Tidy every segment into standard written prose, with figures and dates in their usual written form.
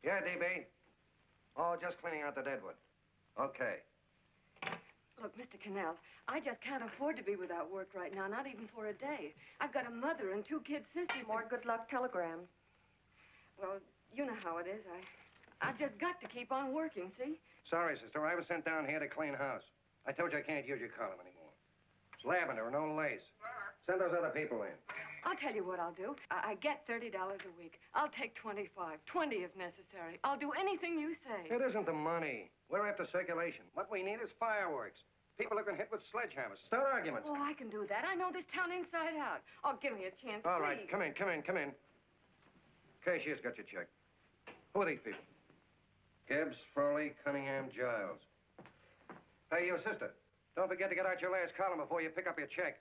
Yeah, DB. Oh, just cleaning out the deadwood. Okay. Look, Mr. Cannell, I just can't afford to be without work right now, not even for a day. I've got a mother and 2 kid sisters. More good luck telegrams. Well, you know how it is. I've just got to keep on working, see? Sorry, sister. I was sent down here to clean house. I told you I can't use your column anymore. It's lavender, no lace. Send those other people in. I'll tell you what I'll do. I get $30 a week. I'll take 25, 20 if necessary. I'll do anything you say. It isn't the money. We're after circulation. What we need is fireworks. People who can hit with sledgehammers. Start arguments. Oh, I can do that. I know this town inside out. Oh, give me a chance, All please. right, come in. Cashier's got your check. Who are these people? Gibbs, Froley, Cunningham, Giles. Hey, you sister. Don't forget to get out your last column before you pick up your check.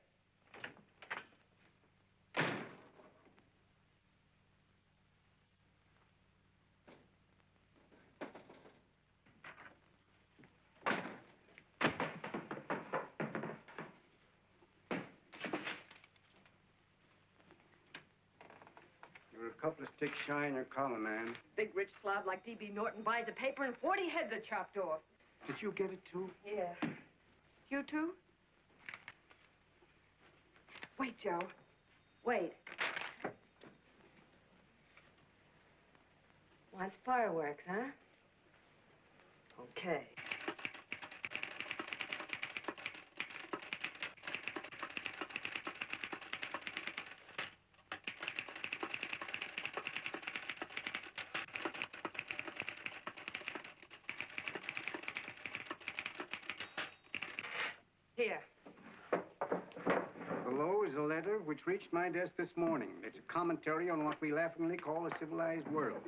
You're a couple of sticks shy in your column, man. Big rich slob like D.B. Norton buys a paper and 40 heads are chopped off. Did you get it, too? Yeah. You too? Wait, Joe. Wait. Wants fireworks, huh? Okay. Here. Below is a letter which reached my desk this morning. It's a commentary on what we laughingly call the civilized world.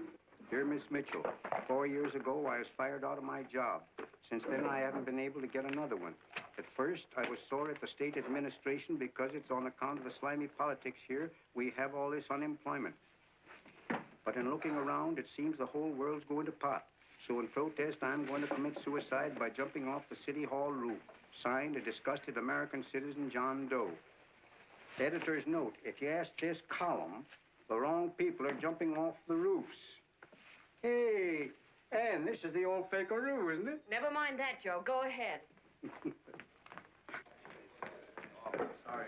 Dear Miss Mitchell, 4 years ago, I was fired out of my job. Since then, I haven't been able to get another one. At first, I was sore at the state administration because it's on account of the slimy politics here we have all this unemployment. But in looking around, it seems the whole world's going to pot. So in protest, I'm going to commit suicide by jumping off the City Hall roof. Signed, a disgusted American citizen, John Doe. Editor's note, if you ask this column, the wrong people are jumping off the roofs. Hey, Ann, this is the old fakeroo, isn't it? Never mind that, Joe. Go ahead. Sorry.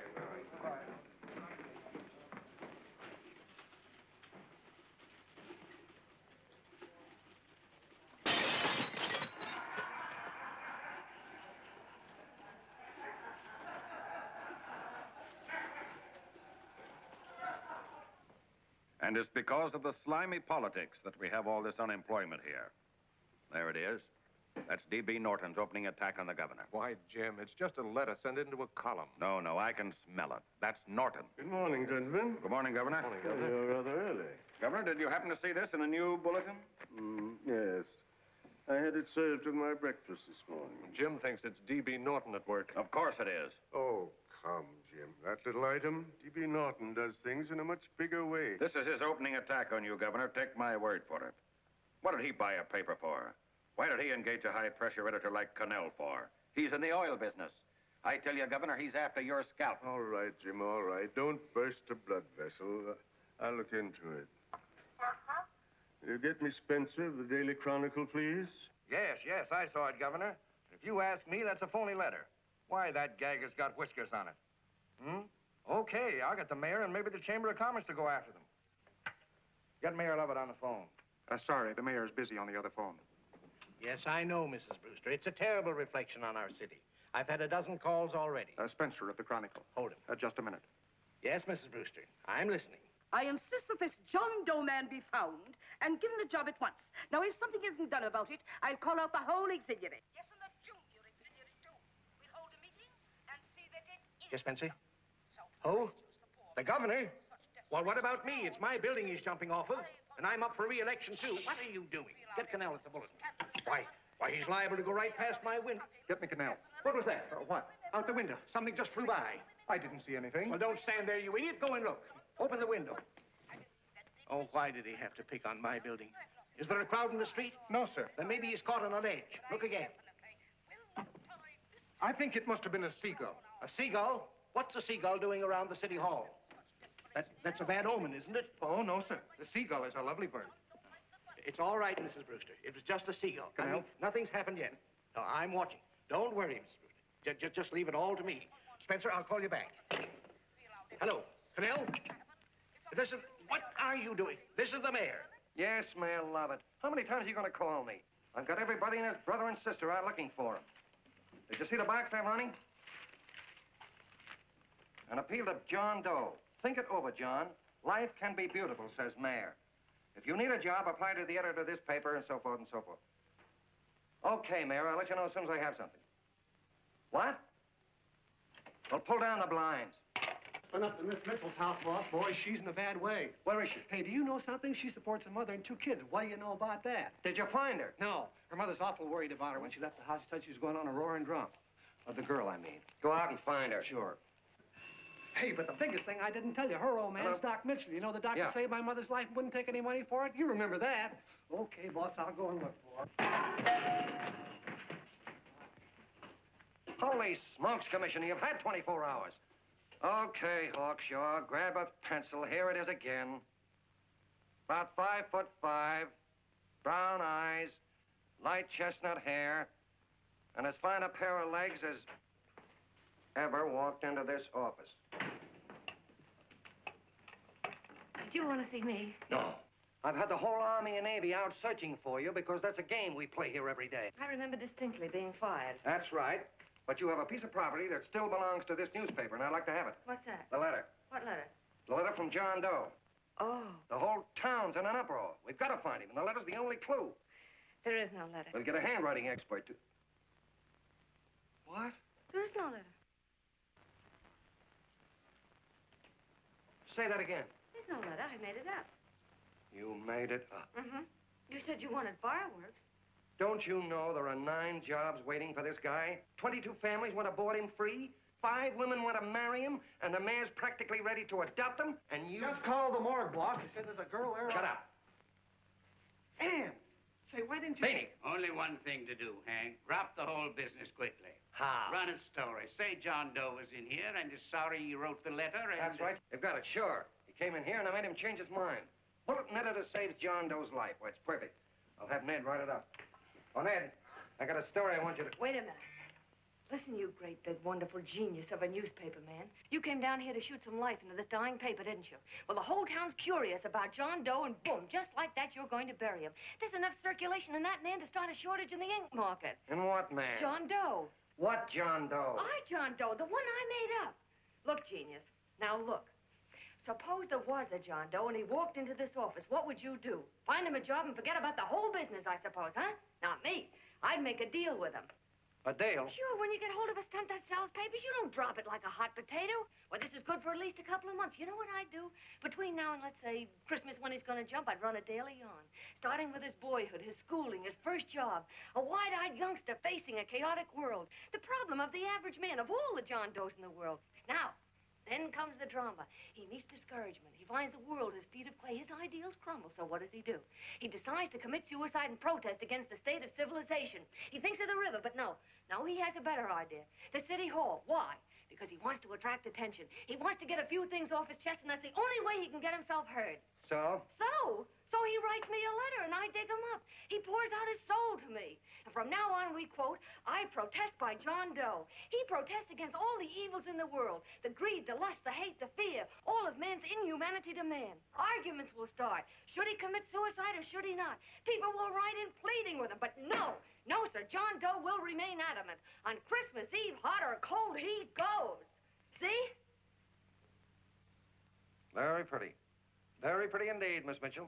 And it's because of the slimy politics that we have all this unemployment here. There it is. That's D.B. Norton's opening attack on the governor. Why, Jim, it's just a letter sent into a column. No, I can smell it. That's Norton. Good morning, gentlemen. Good morning, Governor. Morning, Oh, Governor. you're rather early. Governor, did you happen to see this in the new bulletin? Yes. I had it served with my breakfast this morning. Jim thinks it's D.B. Norton at work. Of course it is. Oh, come, Jim. That little item, D.B. Norton does things in a much bigger way. This is his opening attack on you, Governor. Take my word for it. What did he buy a paper for? Why did he engage a high-pressure editor like Cannell for? He's in the oil business. I tell you, Governor, he's after your scalp. All right, Jim, all right. Don't burst a blood vessel. I'll look into it. Will you get me Spencer of the Daily Chronicle, please? Yes, I saw it, Governor. If you ask me, that's a phony letter. Why, that gagger's got whiskers on it. Okay, I'll get the mayor and maybe the Chamber of Commerce to go after them. Get Mayor Lovett on the phone. Sorry, the mayor's busy on the other phone. Yes, I know, Mrs. Brewster. It's a terrible reflection on our city. I've had a dozen calls already. Spencer of the Chronicle. Hold him. Just a minute. Yes, Mrs. Brewster. I'm listening. I insist that this John Doe man be found and given a job at once. Now, if something isn't done about it, I'll call out the whole auxiliary. Yes, and the junior auxiliary, too. We'll hold a meeting and see that it is. Yes, Spencer? Who? The governor? Well, what about me? It's my building he's jumping off of, and I'm up for re-election, too. What are you doing? Get Cannell at the bulletin. Why, he's liable to go right past my window. Get me Cannell. What was that? What? Out the window. Something just flew by. I didn't see anything. Well, don't stand there, you idiot. Go and look. Open the window. Oh, why did he have to pick on my building? Is there a crowd in the street? No, sir. Then maybe he's caught on a ledge. Look again. I think it must have been a seagull. A seagull? What's a seagull doing around the city hall? That's a bad omen, isn't it? Oh, no, sir. The seagull is a lovely bird. It's all right, Mrs. Brewster. It was just a seagull. Can I help? Nothing's happened yet. No, I'm watching. Don't worry, Mrs. Brewster. Just leave it all to me. Spencer, I'll call you back. Hello, Canal? This is... What are you doing? This is the mayor. Yes, Mayor Lovett. How many times are you going to call me? I've got everybody and his brother and sister out looking for him. Did you see the box I'm running? An appeal to John Doe. Think it over, John. Life can be beautiful, says Mayor. If you need a job, apply to the editor of this paper and so forth and so forth. Okay, Mayor, I'll let you know as soon as I have something. What? Well, pull down the blinds. Went up to Miss Mitchell's house, boss. Boy, she's in a bad way. Where is she? Hey, do you know something? She supports a mother and 2 kids. What do you know about that? Did you find her? No. Her mother's awful worried about her. When she left the house, she said she was going on a roaring drunk. The girl, I mean. Go out and find her. Sure. Hey, but the biggest thing I didn't tell you, her old man's Doc Mitchell. You know the doctor saved my mother's life and wouldn't take any money for it? You remember that. Okay, boss, I'll go and look for her. Holy smokes, Commissioner, you've had 24 hours. Okay, Hawkshaw, grab a pencil. Here it is again. About 5'5", brown eyes, light chestnut hair, and as fine a pair of legs as ever walked into this office. Did you want to see me? No. I've had the whole Army and Navy out searching for you because that's a game we play here every day. I remember distinctly being fired. That's right. But you have a piece of property that still belongs to this newspaper, and I'd like to have it. What's that? The letter. What letter? The letter from John Doe. Oh, The whole town's in an uproar. We've got to find him, and the letter's the only clue. there is no letter. We'll get a handwriting expert to... What? There is no letter. Say that again. There's no letter. I made it up. You made it up. Mm-hmm. You said you wanted fireworks. Don't you know there are 9 jobs waiting for this guy? 22 families want to board him free. 5 women want to marry him, and the mayor's practically ready to adopt him, and you... Just call the morgue, boss. They said there's a girl there. Shut up. Ann! Say, why didn't you... Beanie. Only one thing to do, Hank. Drop the whole business quickly. How? Run a story. Say John Doe was in here and is sorry he wrote the letter and... That's right. They've got it, sure. He came in here, and I made him change his mind. Bulletin editor saves John Doe's life. Well, it's perfect. I'll have Ned write it up. Oh, Ned, I got a story I want you to... Wait a minute. Listen, you great, big, wonderful genius of a newspaper man. You came down here to shoot some life into this dying paper, didn't you? Well, the whole town's curious about John Doe, and boom, just like that, you're going to bury him. There's enough circulation in that man to start a shortage in the ink market. In what man? John Doe. What John Doe? John Doe, the one I made up. Look, genius, now look. Suppose there was a John Doe and he walked into this office. What would you do? Find him a job and forget about the whole business, I suppose, huh? Not me. I'd make a deal with him. A deal? Sure, when you get hold of a stunt that sells papers, you don't drop it like a hot potato. Well, this is good for at least a couple of months. You know what I'd do? Between now and, let's say, Christmas when he's going to jump, I'd run a daily yarn. Starting with his boyhood, his schooling, his first job. A wide-eyed youngster facing a chaotic world. The problem of the average man, of all the John Does in the world. Now, then comes the drama. He meets discouragement. He finds the world his feet of clay. His ideals crumble. So what does he do? He decides to commit suicide and protest against the state of civilization. He thinks of the river, but no. No, he has a better idea. The city hall. Why? Because he wants to attract attention. He wants to get a few things off his chest, and that's the only way he can get himself heard. So? So he writes me a letter, and I dig him up. He pours out his soul to me. And from now on, we quote, I protest by John Doe. He protests against all the evils in the world. The greed, the lust, the hate, the fear. All of man's inhumanity to man. Arguments will start. Should he commit suicide or should he not? People will write in pleading with him. But no, sir, John Doe will remain adamant. On Christmas Eve, hot or cold, he goes. See? Very pretty. Very pretty indeed, Miss Mitchell.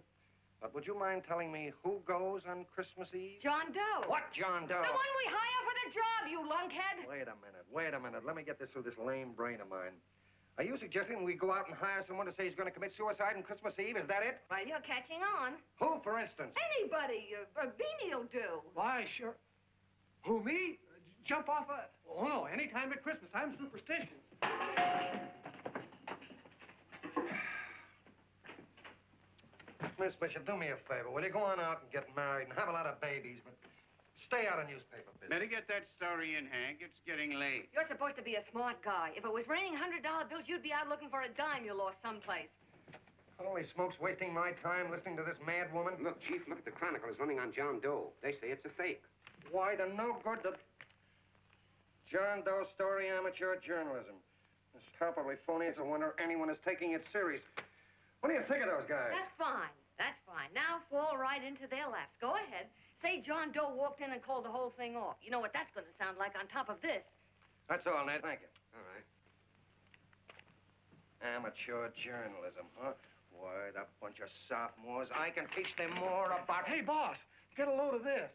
But would you mind telling me who goes on Christmas Eve? John Doe. What John Doe? The one we hire for the job, you lunkhead. Wait a minute. Let me get this through this lame brain of mine. Are you suggesting we go out and hire someone to say he's going to commit suicide on Christmas Eve? Is that it? Well, you're catching on. Who, for instance? Anybody. Beanie'll do. Why, sure. Who, me? Jump off a... Oh, no, any time at Christmas. I'm superstitious. Miss Mitchell, do me a favor. Will you go on out and get married and have a lot of babies, but stay out of newspaper business? Better get that story in, Hank. It's getting late. You're supposed to be a smart guy. If it was raining $100 bills, you'd be out looking for a dime you lost someplace. Holy smokes, wasting my time listening to this mad woman? Look, Chief, look at the Chronicle. It's running on John Doe. They say it's a fake. Why, the no good, the John Doe story amateur journalism. It's palpably phony. It's a wonder anyone is taking it serious. What do you think of those guys? That's fine. That's fine. Now fall right into their laps. Go ahead. Say John Doe walked in and called the whole thing off. You know what that's going to sound like on top of this. That's all, Ned. Thank you. All right. Amateur journalism, huh? Why, that bunch of sophomores, I can teach them more about... Hey, boss, get a load of this.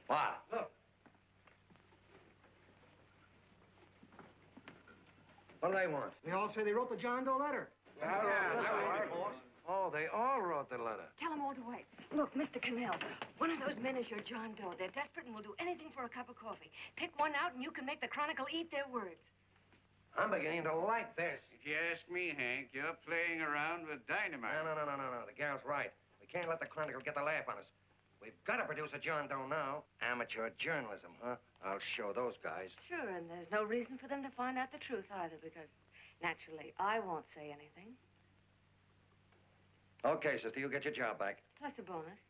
What? Look. What do they want? They all say they wrote the John Doe letter. Oh, they all wrote the letter. Tell them all to wait. Look, Mr. Cannell, one of those men is your John Doe. They're desperate and will do anything for a cup of coffee. Pick one out and you can make the Chronicle eat their words. I'm beginning to like this. If you ask me, Hank, you're playing around with dynamite. No. The gal's right. We can't let the Chronicle get the laugh on us. We've got to produce a John Doe now. Amateur journalism, huh? I'll show those guys. Sure, and there's no reason for them to find out the truth either, because naturally, I won't say anything. Okay, sister, you get your job back. Plus a bonus.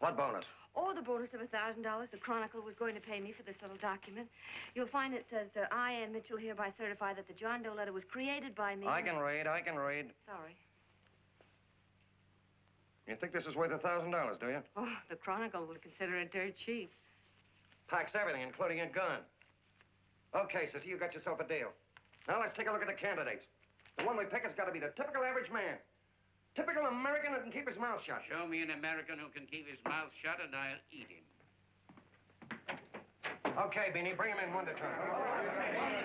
What bonus? Oh, the bonus of $1,000 the Chronicle was going to pay me for this little document. You'll find it says, I, Ann Mitchell, hereby certify that the John Doe letter was created by me. I can read. Sorry. You think this is worth $1,000, do you? Oh, the Chronicle will consider it dirt cheap. Packs everything, including a gun. Okay, sister, you got yourself a deal. Now let's take a look at the candidates. The one we pick has got to be the typical average man. Typical American that can keep his mouth shut. Show me an American who can keep his mouth shut and I'll eat him. Okay, Beanie, bring him in one at a time.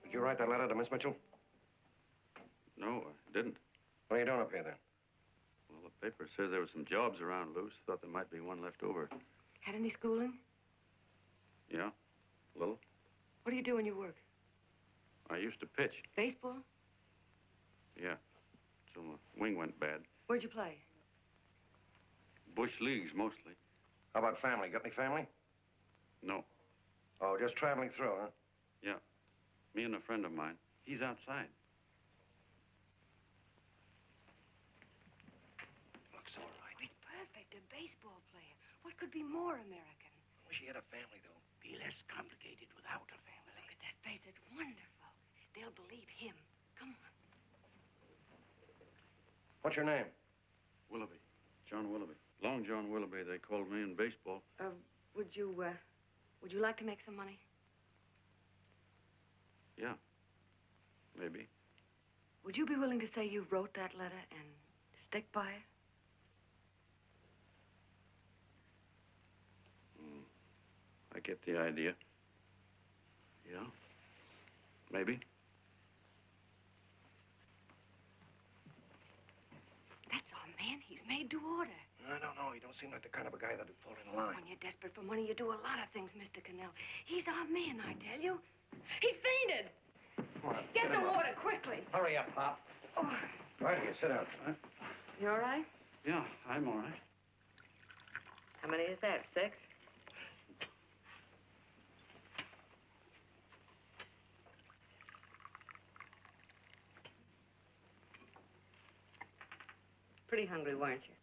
Did you write that letter to Miss Mitchell? No, I didn't. What are you doing up here, then? Well, the paper says there were some jobs around loose. Thought there might be one left over. Had any schooling? Yeah, a little. What do you do when you work? I used to pitch. Baseball? Yeah, till my wing went bad. Where'd you play? Bush leagues, mostly. How about family? Got any family? No. Oh, just traveling through, huh? Yeah. Me and a friend of mine. He's outside. Looks all right. It's perfect, a baseball player. What could be more American? Wish he had a family, though. Be less complicated without a family. Look at that face, it's wonderful. They'll believe him. Come on. What's your name? Willoughby. John Willoughby. Long John Willoughby, they called me in baseball. Would you like to make some money? Yeah. Maybe. Would you be willing to say you wrote that letter and stick by it? I get the idea. Yeah. Maybe. That's our man. He's made to order. I don't know. He don't seem like the kind of a guy that'd fall in line. When you're desperate for money, you do a lot of things, Mr. Cannell. He's our man, I tell you. He's fainted. Come on, Get the him up. water quickly. Hurry up, Pop. Oh, Right here, sit down. you all right? Yeah, I'm all right. How many is that, 6? Pretty hungry, weren't you?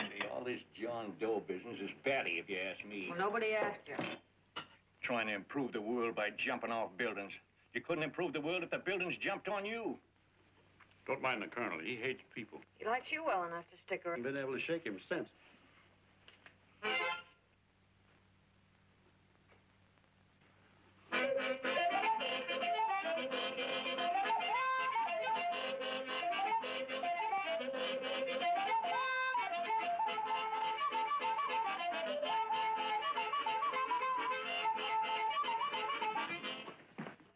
See, all this John Doe business is batty, if you ask me. Well, nobody asked you. Trying to improve the world by jumping off buildings. You couldn't improve the world if the buildings jumped on you. Don't mind the colonel. He hates people. He likes you well enough to stick around. I've been able to shake him since.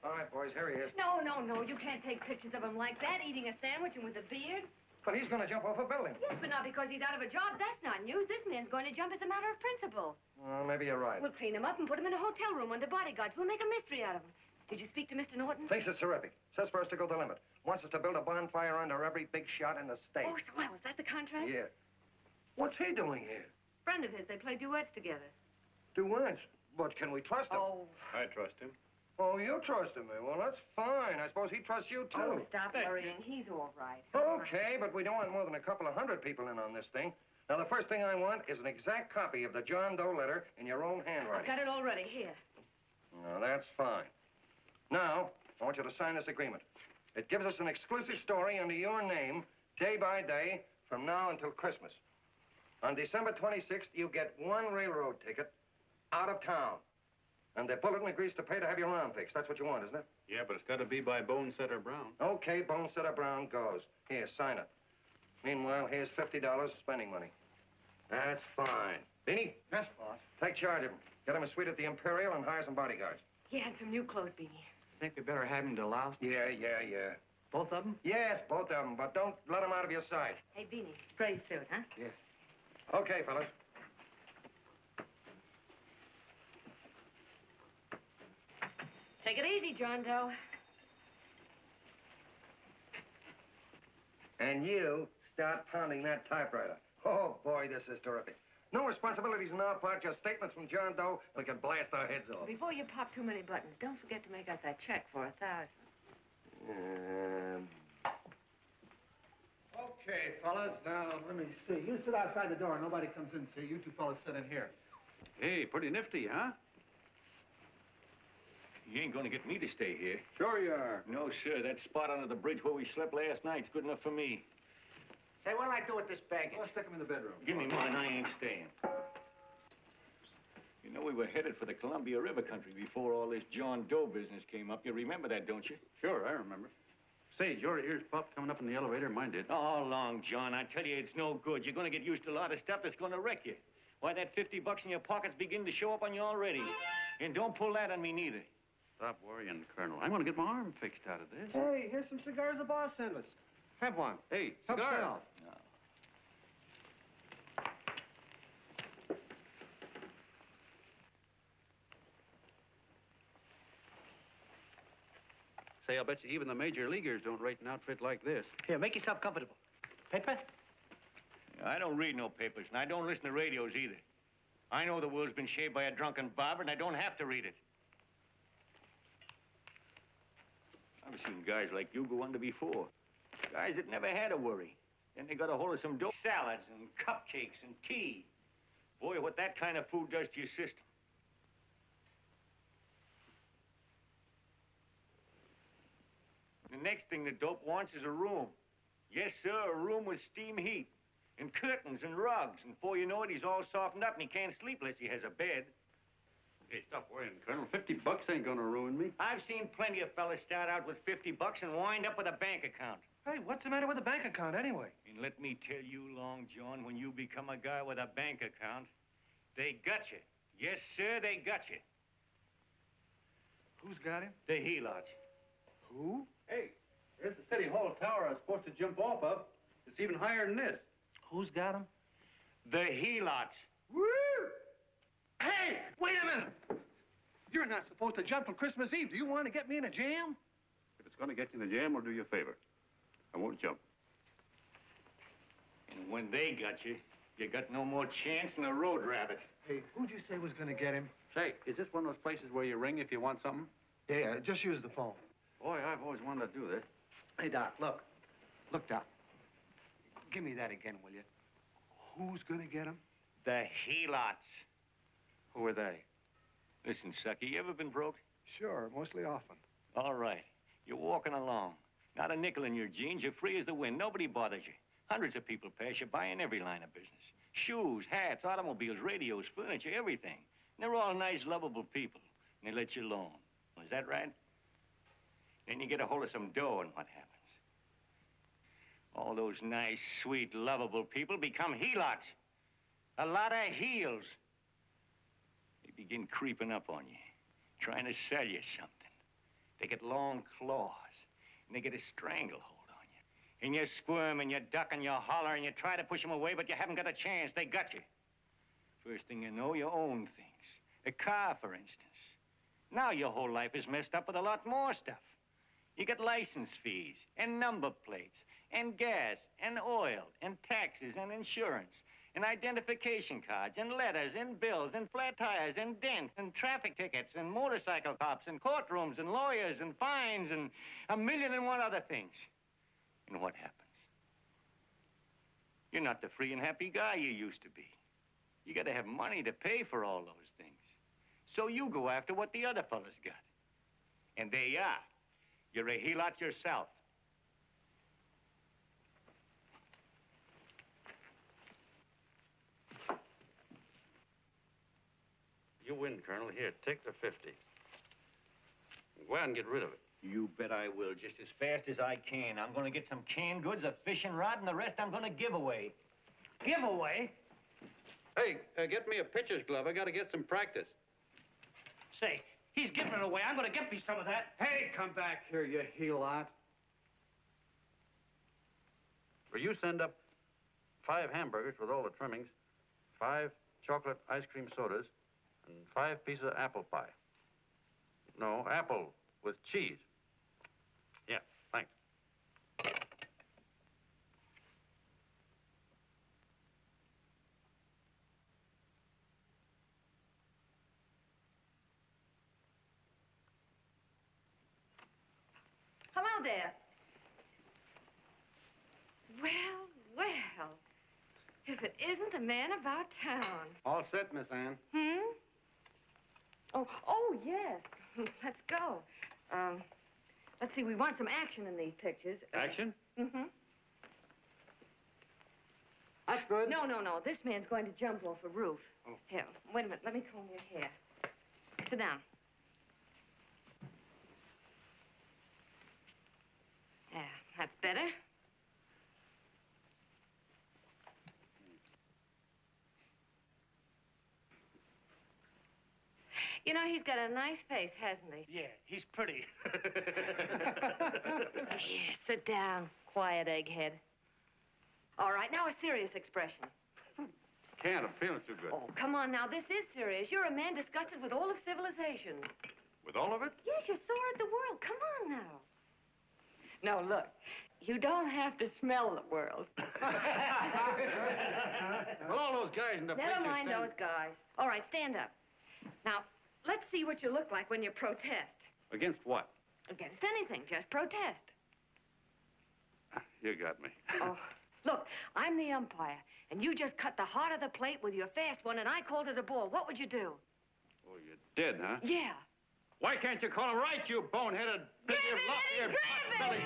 All right, boys, here he is. No, no, no. You can't take pictures of him like that, eating a sandwich and with a beard. But he's going to jump off a building. Yes, but not because he's out of a job. That's not news. This man's going to jump as a matter of principle. Well, maybe you're right. We'll clean him up and put him in a hotel room under bodyguards. We'll make a mystery out of him. Did you speak to Mr. Norton? Thinks it's terrific. Says for us to go the limit. Wants us to build a bonfire under every big shot in the state. Oh, swell. Is that the contract? Yeah. What's he doing here? Friend of his. They play duets together. Duets? But can we trust him? Oh. I trust him. Oh, you trust him, eh? Well, that's fine. I suppose he trusts you, too. Oh, stop worrying. He's all right. Okay, but we don't want more than a couple of hundred people in on this thing. Now, the first thing I want is an exact copy of the John Doe letter in your own handwriting. I've got it already. Here. No, that's fine. Now, I want you to sign this agreement. It gives us an exclusive story under your name, day by day, from now until Christmas. On December 26th, you get one railroad ticket out of town. And the bulletin agrees to pay to have your lawn fixed. That's what you want, isn't it? Yeah, but it's got to be by Bonesetter Brown. Okay, Bonesetter Brown goes. Here, sign it. Meanwhile, here's $50 spending money. That's fine. Beanie? Yes, boss. Take charge of him. Get him a suite at the Imperial and hire some bodyguards. Yeah, and some new clothes, Beanie. Think we better have him deloused? Yeah. Both of them? Yes, both of them, but don't let them out of your sight. Hey, Beanie, gray suit, huh? Yeah. Okay, fellas. Take it easy, John Doe. And you start pounding that typewriter. Oh, boy, this is terrific. No responsibilities on our part, just statements from John Doe. We can blast our heads off. Before you pop too many buttons, don't forget to make out that check for $1,000. Okay, fellas, now, let me see. You sit outside the door. Nobody comes in, see? You two fellas sit in here. Hey, pretty nifty, huh? You ain't gonna get me to stay here. Sure you are. No, sir. That spot under the bridge where we slept last night's good enough for me. Say, what'll I do with this baggage? Well, stick him in the bedroom. Give me mine. I ain't staying. You know, we were headed for the Columbia River country before all this John Doe business came up. You remember that, don't you? Sure, I remember. Say, your ears popped coming up in the elevator. Mine did. All along, John. I tell you, it's no good. You're gonna get used to a lot of stuff that's gonna wreck you. Why, that $50 in your pocket's beginning to show up on you already. And don't pull that on me, neither. Stop worrying, Colonel. I'm going to get my arm fixed out of this. Hey, here's some cigars the boss sent us. Have one. Hey, Help cigar. yourself. No. Say, I'll bet you even the major leaguers don't rate an outfit like this. Here, make yourself comfortable. Paper? I don't read no papers, and I don't listen to radios either. I know the world's been shaped by a drunken barber, and I don't have to read it. I've seen guys like you go under before. Guys that never had a worry. Then they got a hold of some dope salads and cupcakes and tea. Boy, what that kind of food does to your system. The next thing the dope wants is a room. Yes, sir, a room with steam heat. And curtains and rugs. And before you know it, he's all softened up and he can't sleep unless he has a bed. Hey, stop worrying, Colonel. $50 ain't going to ruin me. I've seen plenty of fellas start out with $50 and wind up with a bank account. Hey, what's the matter with the bank account, anyway? And let me tell you, Long John, when you become a guy with a bank account, they got you. Yes, sir, they got you. Who's got him? The helots. Who? Hey, there's the City Hall tower I was supposed to jump off of. It's even higher than this. Who's got him? The helots. Woo! Hey, wait a minute! You're not supposed to jump on Christmas Eve. Do you want to get me in a jam? If it's going to get you in the jam, we'll do you a favor. I won't jump. And when they got you, you got no more chance than a road rabbit. Hey, who'd you say was going to get him? Say, is this one of those places where you ring if you want something? Yeah, just use the phone. Boy, I've always wanted to do this. Hey, Doc, look. Look, Doc. Give me that again, will you? Who's going to get him? The helots. Who are they? Listen, sucker, you ever been broke? Sure, mostly often. All right. You're walking along. Not a nickel in your jeans. You're free as the wind. Nobody bothers you. Hundreds of people pass you by in every line of business. Shoes, hats, automobiles, radios, furniture, everything. And they're all nice, lovable people. And they let you alone. Is that right? Then you get a hold of some dough, and what happens? All those nice, sweet, lovable people become helots. A lot of heels. They begin creeping up on you, trying to sell you something. They get long claws, and they get a stranglehold on you. And you squirm, and you duck, and you holler, and you try to push them away, but you haven't got a chance. They got you. First thing you know, you own things. A car, for instance. Now your whole life is messed up with a lot more stuff. You get license fees, and number plates, and gas, and oil, and taxes, and insurance, and identification cards, and letters, and bills, and flat tires, and dents, and traffic tickets, and motorcycle cops, and courtrooms, and lawyers, and fines, and a million and one other things. And what happens? You're not the free and happy guy you used to be. You gotta have money to pay for all those things. So you go after what the other fellas got. And there you are. You're a helot yourself. You win, Colonel. Here, take the 50. Go out and get rid of it. You bet I will, just as fast as I can. I'm gonna get some canned goods, a fishing rod, and the rest I'm gonna give away. Give away? Hey, get me a pitcher's glove. I gotta get some practice. Say, he's giving it away. I'm gonna get me some of that. Hey, come back here, you helot. Well, you send up 5 hamburgers with all the trimmings, 5 chocolate ice cream sodas, and 5 pieces of apple pie. No, apple with cheese. Yeah, thanks. Hello there. Well, well. If it isn't the man about town. All set, Miss Ann. Oh, yes. Let's go. Let's see, we want some action in these pictures. Action? Mm-hmm. That's good. No. This man's going to jump off a roof. Oh. Here, wait a minute. Let me comb your hair. Sit down. Yeah, that's better. You know, he's got a nice face, hasn't he? Yeah, he's pretty. Here, sit down. Quiet, egghead. All right, now a serious expression. Can't. I'm feeling too good. Oh, come on now. This is serious. You're a man disgusted with all of civilization. With all of it? Yes, you're sore at the world. Come on now. No, look. You don't have to smell the world. Well, all those guys in the Never picture mind those guys. All right, stand up. Now, let's see what you look like when you protest. Against what? Against anything. Just protest. You got me. Oh, look, I'm the umpire, and you just cut the heart of the plate with your fast one, and I called it a ball. What would you do? Oh, you did, huh? Yeah. Why can't you call him right, you boneheaded... Grab it, Eddie, grab it!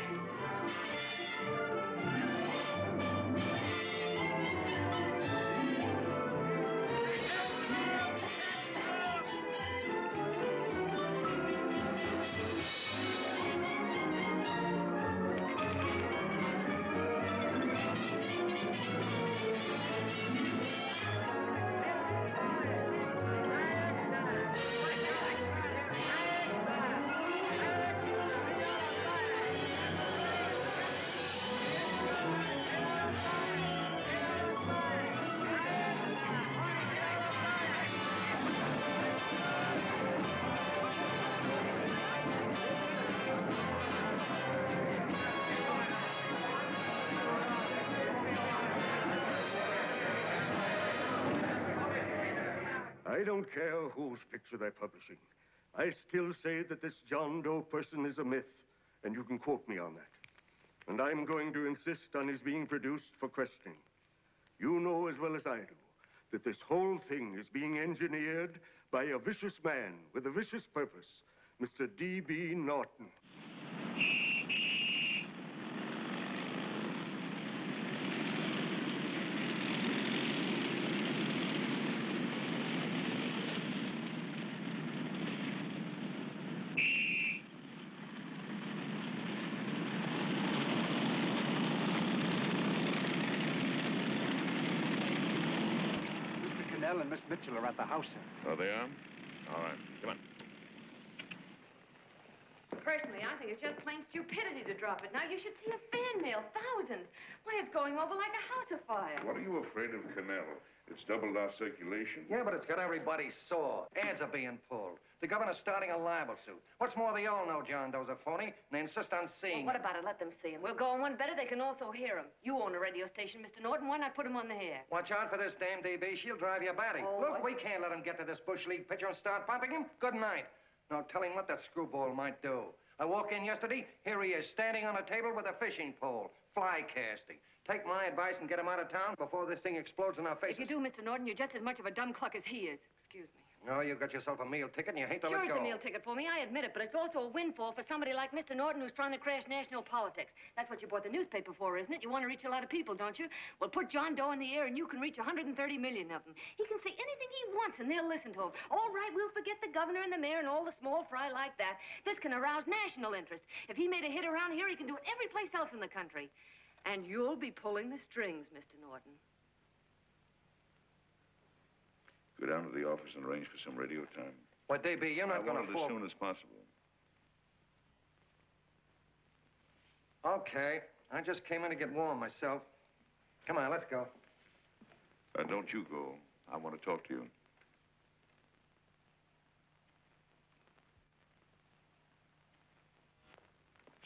I don't care whose picture they're publishing. I still say that this John Doe person is a myth, and you can quote me on that. And I'm going to insist on his being produced for questioning. You know as well as I do that this whole thing is being engineered by a vicious man with a vicious purpose Mr. D.B. Norton. Cannell and Miss Mitchell are at the house, sir. Oh, they are? All right. Come on. Personally, I think it's just plain stupidity to drop it. Now, you should see his fan mail, thousands. Why, it's going over like a house afire. What are you afraid of, Cannell? It's doubled our circulation. Yeah, but it's got everybody sore. Ads are being pulled. The governor's starting a libel suit. What's more, they all know John Doe's a phony, and they insist on seeing Well, what about it? Let them see him. We'll go on one better. They can also hear him. You own a radio station, Mr. Norton. Why not put him on the air? Watch out for this dame DB. She'll drive you batty. Oh, Look, we can't let him get to this Bush League pitcher and start pumping him. Good night. Now, tell him what that screwball might do. I walked in yesterday. Here he is, standing on a table with a fishing pole. Fly casting. Take my advice and get him out of town before this thing explodes in our faces. If you do, Mr. Norton, you're just as much of a dumb cluck as he is. Excuse me. No, you got yourself a meal ticket and you hate to Sure, let go. it's a meal ticket for me, I admit it, but it's also a windfall for somebody like Mr. Norton who's trying to crash national politics. That's what you bought the newspaper for, isn't it? You want to reach a lot of people, don't you? Well, put John Doe in the air and you can reach 130 million of them. He can say anything he wants and they'll listen to him. All right, we'll forget the governor and the mayor and all the small fry like that. This can arouse national interest. If he made a hit around here, he can do it every place else in the country. And you'll be pulling the strings, Mr. Norton. Go down to the office and arrange for some radio time. Why, DB, you're not going to fall... as soon as possible. Okay. I just came in to get warm myself. Come on, let's go. Don't you go. I want to talk to you.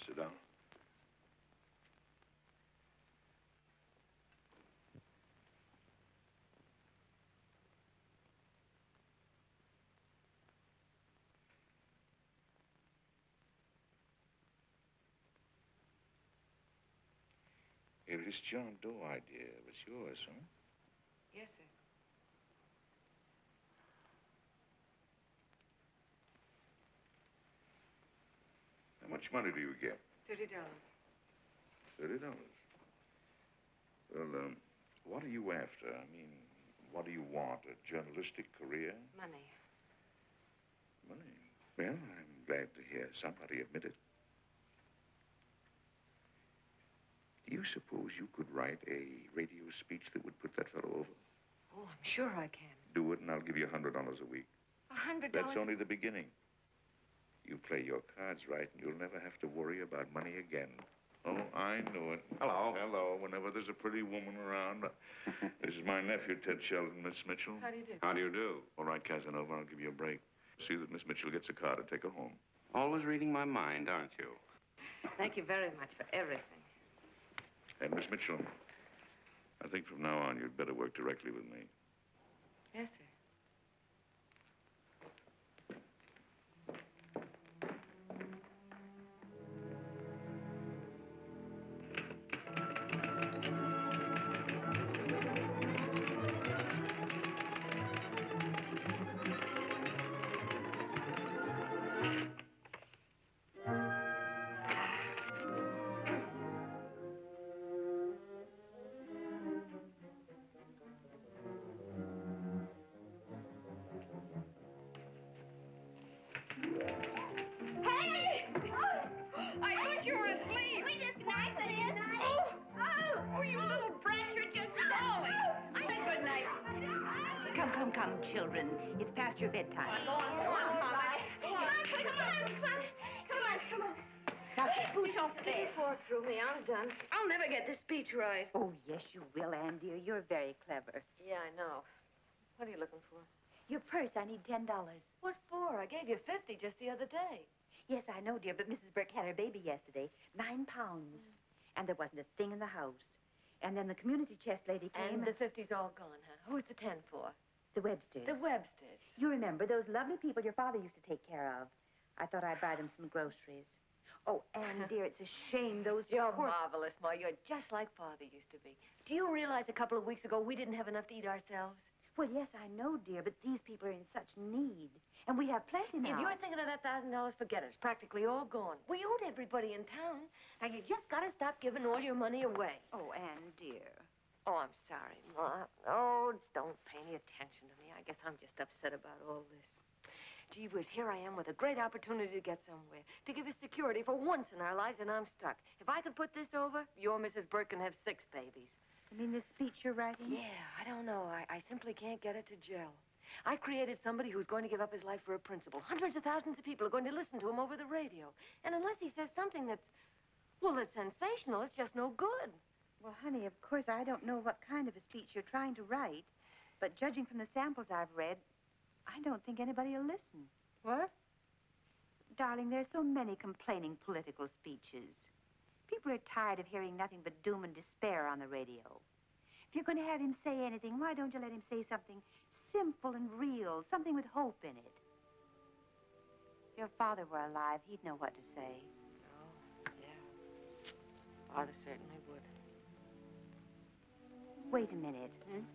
Sit down. Hey, this John Doe idea was yours, huh? Yes, sir. How much money do you get? $30. $30. Well, what are you after? I mean, what do you want? A journalistic career? Money. Money? Well, I'm glad to hear somebody admit it. Do you suppose you could write a radio speech that would put that fellow over? Oh, I'm sure I can. Do it, and I'll give you $100 a week. $100? That's only the beginning. You play your cards right, and you'll never have to worry about money again. Oh, I knew it. Hello. Hello. Whenever there's a pretty woman around. This is my nephew, Ted Sheldon, Miss Mitchell. How do you do? How do you do? All right, Casanova, I'll give you a break. See that Miss Mitchell gets a car to take her home. Always reading my mind, aren't you? Thank you very much for everything. And Miss Mitchell, I think from now on you'd better work directly with me. Yes, sir. Come, children. It's past your bedtime. Go on, Mama. Come on. Now, scooch off the bed. Fork through me. I'm done. I'll never get this speech right. Oh, yes, you will, Ann, dear. You're very clever. Yeah, I know. What are you looking for? Your purse, I need $10. What for? I gave you 50 just the other day. Yes, I know, dear, but Mrs. Burke had her baby yesterday. 9 pounds. And there wasn't a thing in the house. And then the community chest lady came. And the 50's all gone, huh? Who's the 10 for? The Websters. The Websters. You remember those lovely people your father used to take care of. I thought I'd buy them some groceries. Oh, Ann, dear, it's a shame those You're poor... marvelous, Ma. You're just like Father used to be. Do you realize a couple of weeks ago we didn't have enough to eat ourselves? Well, yes, I know, dear, but these people are in such need. And we have plenty now. If you're thinking of that $1,000, forget it. It's practically all gone. We owed everybody in town. Now, you just got to stop giving all your money away. Oh, Anne, dear. Oh, I'm sorry, Ma. Oh, don't pay any attention to me. I guess I'm just upset about all this. Gee whiz, here I am with a great opportunity to get somewhere, to give us security for once in our lives, and I'm stuck. If I could put this over, your Mrs. Burke can have 6 babies. You mean this speech you're writing? Yeah, I don't know. I simply can't get it to gel. I created somebody who's going to give up his life for a principle. Hundreds of thousands of people are going to listen to him over the radio. And unless he says something that's sensational, it's just no good. Well, honey, of course, I don't know what kind of a speech you're trying to write, but judging from the samples I've read, I don't think anybody will listen. What? Darling, there's so many complaining political speeches. People are tired of hearing nothing but doom and despair on the radio. If you're going to have him say anything, why don't you let him say something simple and real, something with hope in it? If your father were alive, he'd know what to say. Oh, yeah. Father certainly would. Wait a minute. Hmm?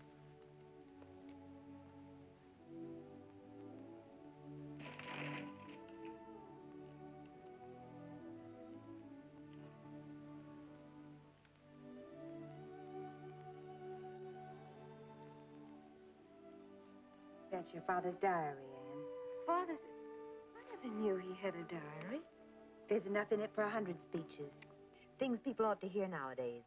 That's your father's diary, Anne. Father's... I never knew he had a diary. There's enough in it for 100 speeches. Things people ought to hear nowadays.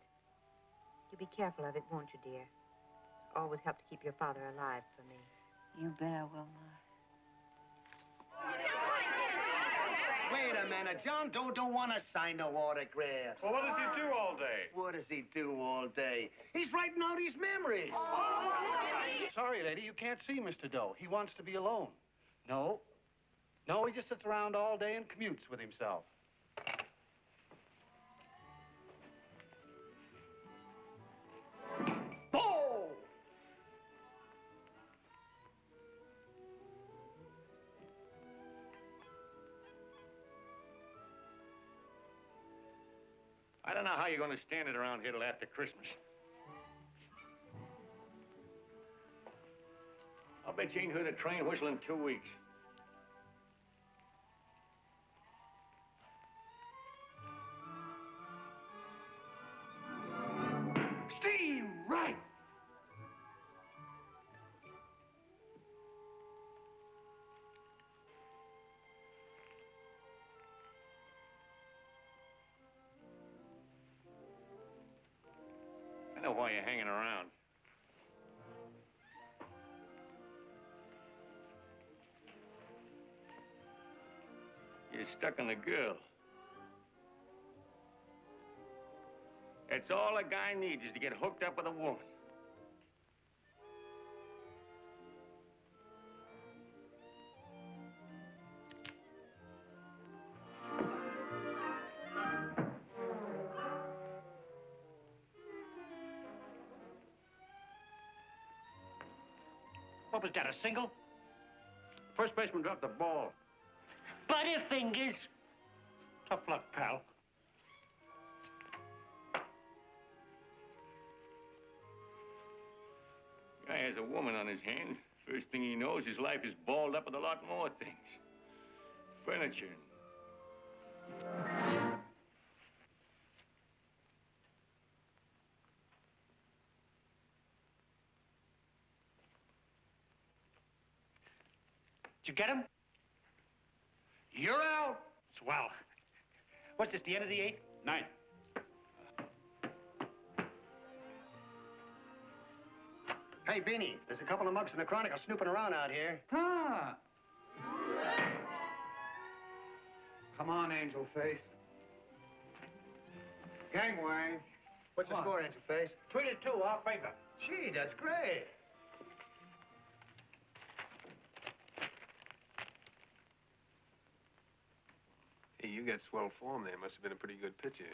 You be careful of it, won't you, dear? It's always helped to keep your father alive for me. You bet I will, Ma. Wait a minute. John Doe don't want to sign no autographs. Well, what does he do all day? What does he do all day? He's writing out his memories. Sorry, lady, you can't see Mr. Doe. He wants to be alone. No. No, he just sits around all day and commutes with himself. Oh! I don't know how you're going to stand it around here till after Christmas. I'll bet you ain't heard a train whistle in 2 weeks. Steve, right! I know why you're hanging around. You're stuck on the girl. That's all a guy needs is to get hooked up with a woman. What was that, a single? First baseman dropped the ball. Butterfingers. Tough luck, pal. Guy has a woman on his hands. First thing he knows, his life is balled up with a lot more things. Furniture. Did you get him? You're out. Swell. What's this, the end of the 8th? 9. Hey, Beanie, there's a couple of mugs from the Chronicle snooping around out here. Huh. Come on, Angel Face. Gangway. What's the score, Angel Face? 3-2, our favor. Gee, that's great. Hey, you got swell form there. Must have been a pretty good pitcher.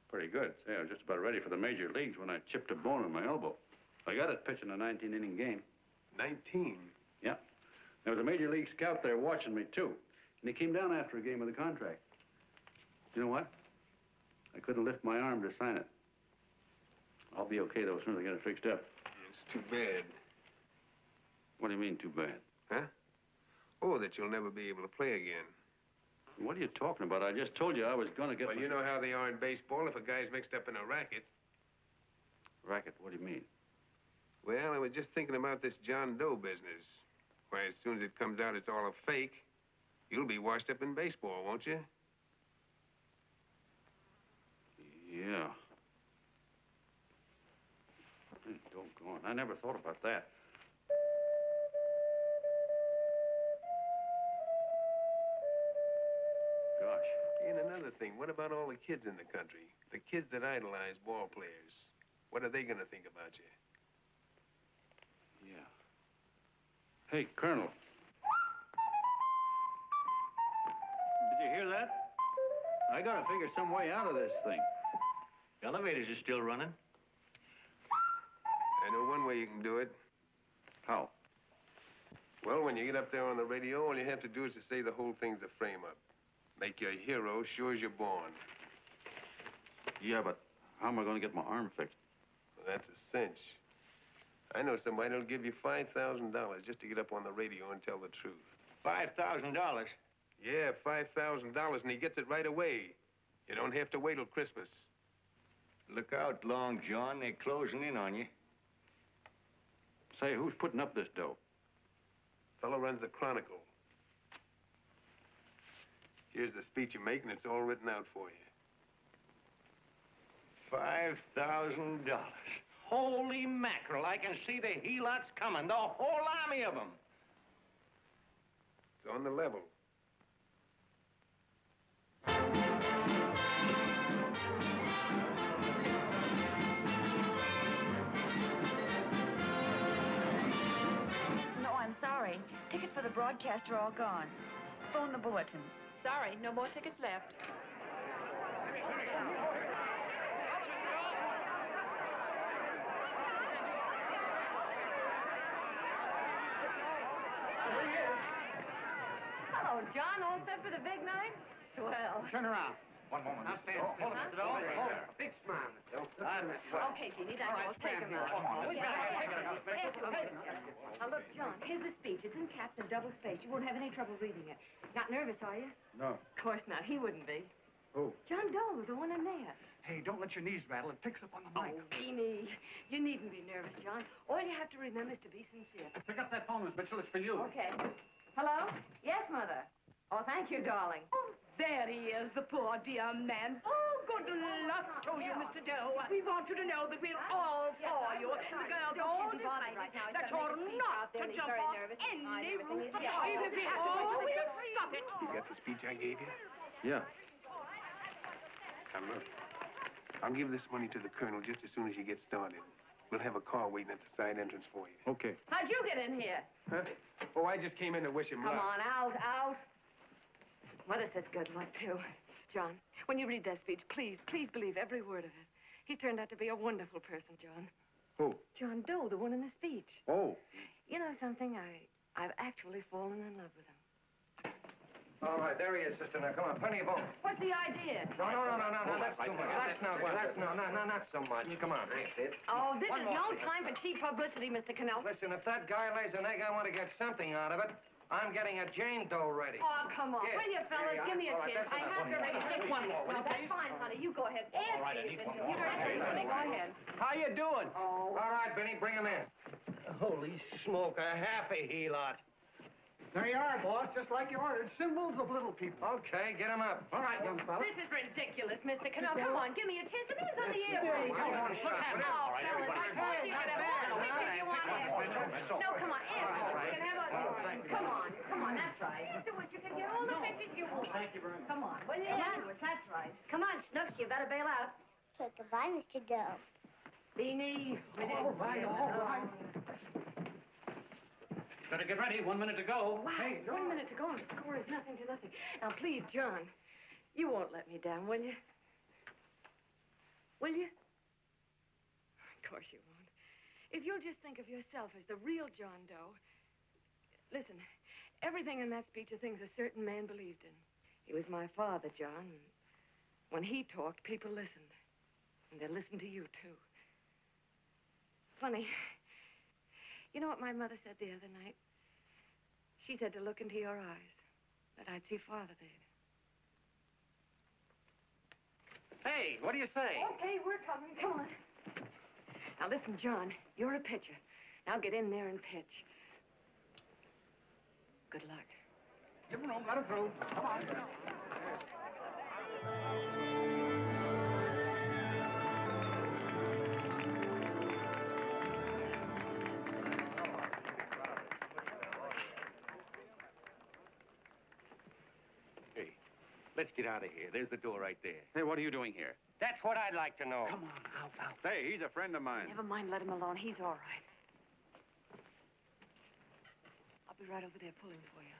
Pretty good. Say, I was just about ready for the major leagues when I chipped a bone in my elbow. I got it pitching a 19-inning game. 19? Yeah. There was a major league scout there watching me, too. And he came down after a game with a contract. You know what? I couldn't lift my arm to sign it. I'll be okay, though, as soon as I get it fixed up. It's too bad. do you mean, too bad? Huh? Oh, that you'll never be able to play again. What are you talking about? I just told you I was gonna get... Well, you know how they are in baseball if a guy's mixed up in a racket. Racket? What do you mean? Well, I was just thinking about this John Doe business. Why, as soon as it comes out it's all a fake, you'll be washed up in baseball, won't you? Yeah. Hey, doggone. I never thought about that. Gosh. And another thing, what about all the kids in the country? The kids that idolize ball players. What are they gonna think about you? Yeah. Hey, Colonel. Did you hear that? I gotta figure some way out of this thing. The elevators are still running. I know one way you can do it. How? Well, when you get up there on the radio, all you have to do is to say the whole thing's a frame-up. Make your hero sure as you're born. Yeah, but how am I gonna get my arm fixed? Well, that's a cinch. I know somebody that'll give you $5,000 just to get up on the radio and tell the truth. $5,000? Yeah, $5,000, and he gets it right away. You don't have to wait till Christmas. Look out, Long John. They're closing in on you. Say, who's putting up this dough? Fellow runs the Chronicle. Here's the speech you make, and it's all written out for you. $5,000. Holy mackerel, I can see the helots coming, the whole army of them. It's on the level. No, I'm sorry. Tickets for the broadcast are all gone. Phone the bulletin. Sorry, no more tickets left. Hello, John. All set for the big night? Swell. Turn around. One moment. Now stand still. Hold it, Mr. Doe. Hold it. Big smile, Mr. Doe. Okay, Jeannie, that's all. Take him out. Now, look, John, here's the speech. It's in caps and double-spaced. You won't have any trouble reading it. Not nervous, are you? No. Of course not. He wouldn't be. Who? John Doe, the one in there. Hey, don't let your knees rattle. It picks up on the mic. Oh, Jeannie, you needn't be nervous, John. All you have to remember is to be sincere. Pick up that phone, Miss Mitchell. It's for you. Okay. Hello? Yes, Mother. Oh, thank you, darling. Oh, there he is, the poor dear man. Oh, good luck to you, Mr. Doe. We want you to know that we're all for you. The girls all decided that you're not to jump off any roof at all. Even if we have to, we'll stop it. You got the speech I gave you? Yeah. Now, look. I'll give this money to the colonel just as soon as you get started. We'll have a car waiting at the side entrance for you. Okay. How'd you get in here? Huh? Oh, I just came in to wish him luck. Come on, out. Mother says good luck, too. John, when you read that speech, please believe every word of it. He's turned out to be a wonderful person, John. Who? John Doe, the one in the speech. Oh. You know something? I've actually fallen in love with him. All right, there he is, sister. Now, come on, plenty of bone. What's the idea? No, that's too much. Not so much. Come on. That's it. Oh, this One is more. no time for cheap publicity, Mr. Cannell. Listen, if that guy lays an egg, I want to get something out of it. I'm getting a Jane Doe ready. Oh, come on. Yeah. Will you, fellas? Yeah, Give me a all right, chance. that's I have to raise just one more. Well, that's fine, honey. You go ahead. After you've been doing it. Go ahead. How you doing? Oh. All right, Benny, bring him in. Holy smoke, a half a helot. There you are, boss, just like you ordered. Symbols of little people. Okay, get him up. All right, young fella. This is ridiculous, Mr. Cannell. Come on, give me a chance. The man's on the air. Come on, Look at him. Oh, fellas, I told you you could have all the pictures you want. No, come on, ask. You can have a... Come on, that's right. Do what you can get all the pictures you want. Thank you very much. Come on, will you? That's right. Come on, Snooks, you better bail out. Okay, goodbye, Mr. Doe. Beanie. All right. Better get ready. 1 minute to go. Wow, 1 minute to go and the score is nothing to nothing. Now, please, John, you won't let me down, will you? Will you? Of course you won't. If you'll just think of yourself as the real John Doe. Listen, everything in that speech are things a certain man believed in. He was my father, John. And when he talked, people listened. And they listened to you, too. Funny. You know what my mother said the other night? She said to look into your eyes, that I'd see Father there. Hey, what do you say? Okay, we're coming. Come on. Now, listen, John, you're a pitcher. Now get in there and pitch. Good luck. Give him room, let him through. Come on. Hey, let's get out of here. There's the door right there. Hey, what are you doing here? That's what I'd like to know. Come on, out. Hey, he's a friend of mine. Never mind, let him alone. He's all right. I'll be right over there pulling for you.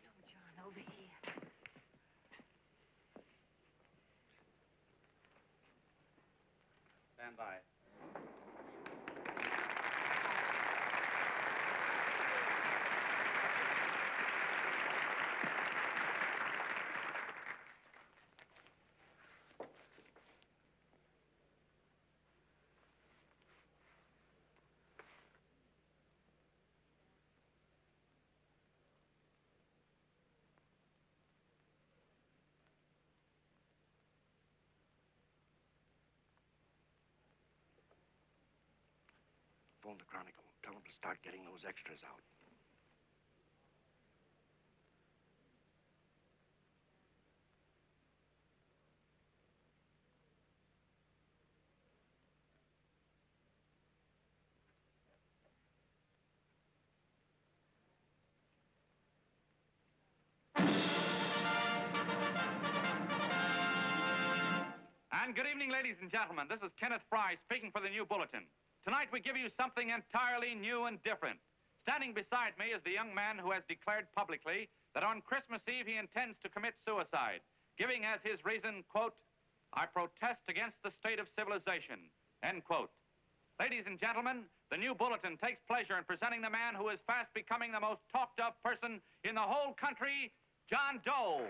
No, John, over here. Stand by. Phone the Chronicle. Tell them to start getting those extras out. And good evening, ladies and gentlemen. This is Kenneth Fry speaking for the New Bulletin. Tonight we give you something entirely new and different. Standing beside me is the young man who has declared publicly that on Christmas Eve he intends to commit suicide, giving as his reason, quote, "I protest against the state of civilization," end quote. Ladies and gentlemen, the New Bulletin takes pleasure in presenting the man who is fast becoming the most talked of person in the whole country, John Doe.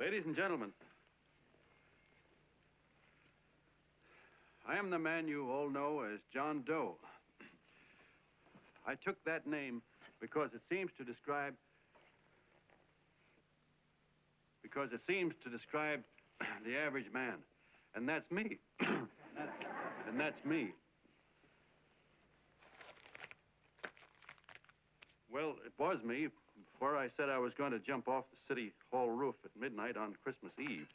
Ladies and gentlemen, I am the man you all know as John Doe. I took that name because it seems to describe the average man. And that's me. And that's me. Well, it was me before I said I was going to jump off the city hall roof at midnight on Christmas Eve.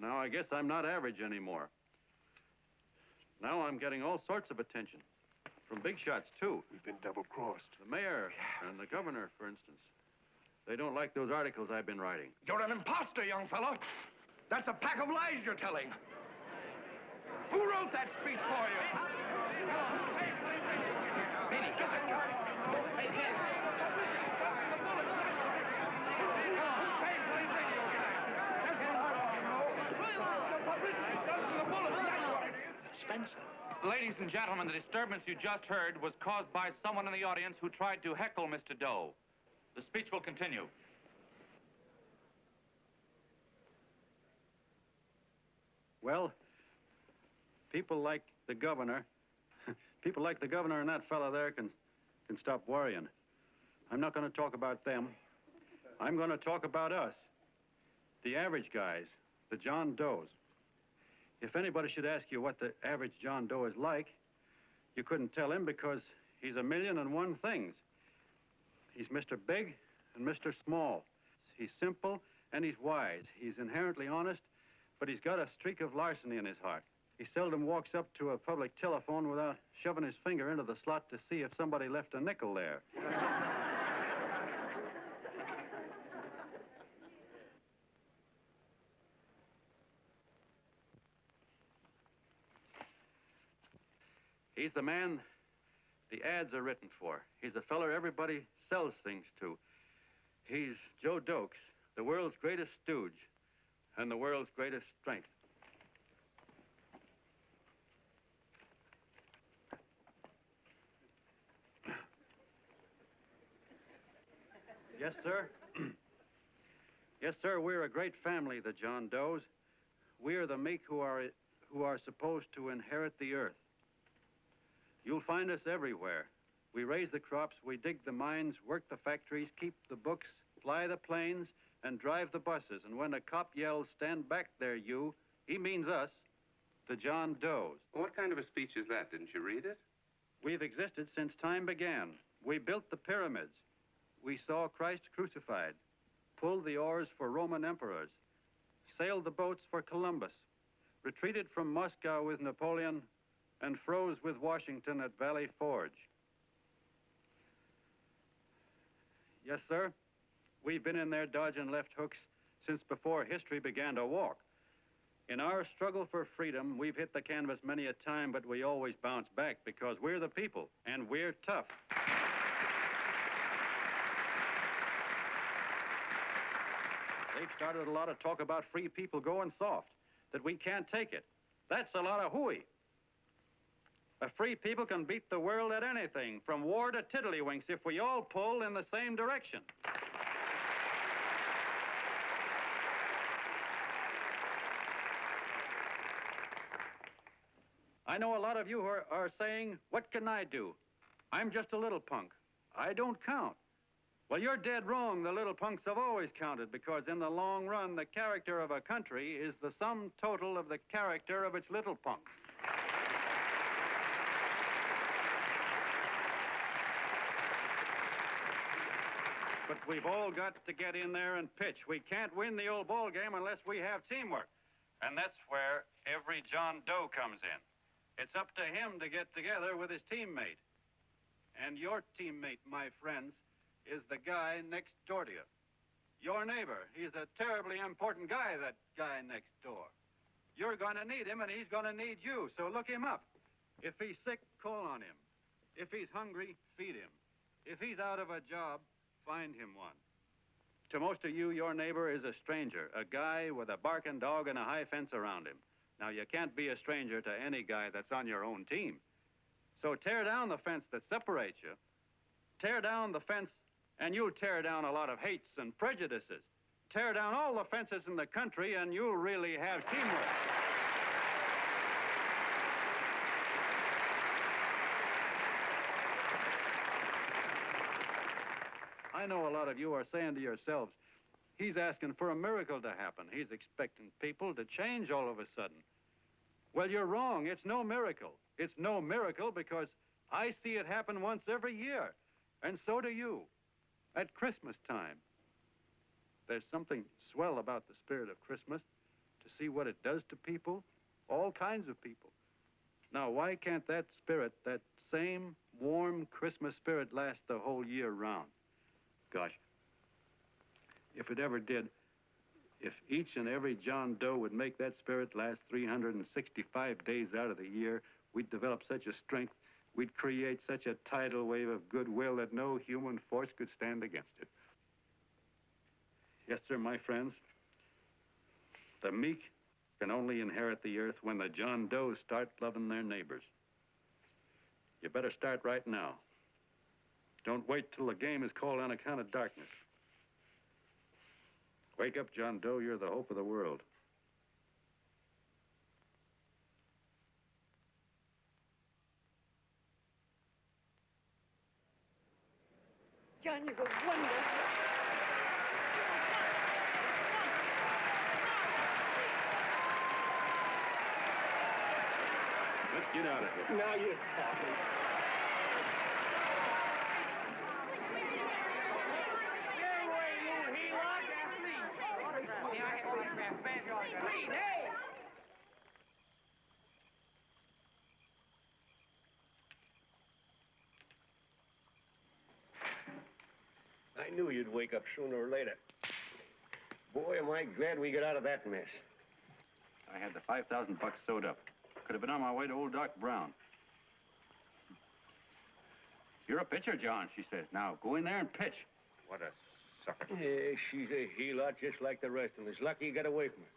Now, I guess I'm not average anymore. Now I'm getting all sorts of attention. From big shots, too. We've been double-crossed. The mayor and the governor, for instance. They don't like those articles I've been writing. You're an imposter, young fella. That's a pack of lies you're telling. Who wrote that speech for you? Benny, get that guy. Hey, Ken. Spencer. Ladies and gentlemen, the disturbance you just heard was caused by someone in the audience who tried to heckle Mr. Doe. The speech will continue. Well, people like the governor and that fella there can stop worrying. I'm not going to talk about them. I'm going to talk about us, the average guys, the John Does. If anybody should ask you what the average John Doe is like, you couldn't tell him because he's a million and one things. He's Mr. Big and Mr. Small. He's simple and he's wise. He's inherently honest, but he's got a streak of larceny in his heart. He seldom walks up to a public telephone without shoving his finger into the slot to see if somebody left a nickel there. He's the man the ads are written for. He's the feller everybody sells things to. He's Joe Doe, the world's greatest stooge and the world's greatest strength. Yes, sir. Yes, sir, we're a great family, the John Does. We're the meek who are supposed to inherit the earth. You'll find us everywhere. We raise the crops, we dig the mines, work the factories, keep the books, fly the planes, and drive the buses. And when a cop yells, "Stand back there, you," he means us, the John Does. What kind of a speech is that? Didn't you read it? We've existed since time began. We built the pyramids. We saw Christ crucified, pulled the oars for Roman emperors, sailed the boats for Columbus, retreated from Moscow with Napoleon, and froze with Washington at Valley Forge. Yes, sir. We've been in there dodging left hooks since before history began to walk. In our struggle for freedom, we've hit the canvas many a time, but we always bounce back because we're the people, and we're tough. They've started a lot of talk about free people going soft, that we can't take it. That's a lot of hooey. A free people can beat the world at anything, from war to tiddlywinks, if we all pull in the same direction. I know a lot of you are saying, "What can I do? I'm just a little punk. I don't count." Well, you're dead wrong. The little punks have always counted, because in the long run, the character of a country is the sum total of the character of its little punks. But we've all got to get in there and pitch. We can't win the old ball game unless we have teamwork. And that's where every John Doe comes in. It's up to him to get together with his teammate. And your teammate, my friends, is the guy next door to you. Your neighbor. He's a terribly important guy, that guy next door. You're going to need him, and he's going to need you, so look him up. If he's sick, call on him. If he's hungry, feed him. If he's out of a job, find him one. To most of you, your neighbor is a stranger, a guy with a barking dog and a high fence around him. Now, you can't be a stranger to any guy that's on your own team. So tear down the fence that separates you. Tear down the fence, and you'll tear down a lot of hates and prejudices. Tear down all the fences in the country, and you'll really have teamwork. I know a lot of you are saying to yourselves, "He's asking for a miracle to happen. He's expecting people to change all of a sudden." Well, you're wrong. It's no miracle. It's no miracle because I see it happen once every year, and so do you, at Christmas time. There's something swell about the spirit of Christmas, to see what it does to people, all kinds of people. Now, why can't that spirit, that same warm Christmas spirit, last the whole year round? Gosh, if it ever did, if each and every John Doe would make that spirit last 365 days out of the year, we'd develop such a strength, we'd create such a tidal wave of goodwill that no human force could stand against it. Yes, sir, my friends. The meek can only inherit the earth when the John Does start loving their neighbors. You better start right now. Don't wait till the game is called on account of darkness. Wake up, John Doe. You're the hope of the world. John, you were wonderful. Let's get out of here. Now you're talking. I knew you'd wake up sooner or later. Boy, am I glad we got out of that mess. I had the $5,000 sewed up. Could have been on my way to old Doc Brown. You're a pitcher, John, she says. Now, go in there and pitch. What a sucker. Yeah, she's a heel-out just like the rest of us. Lucky you got away from her.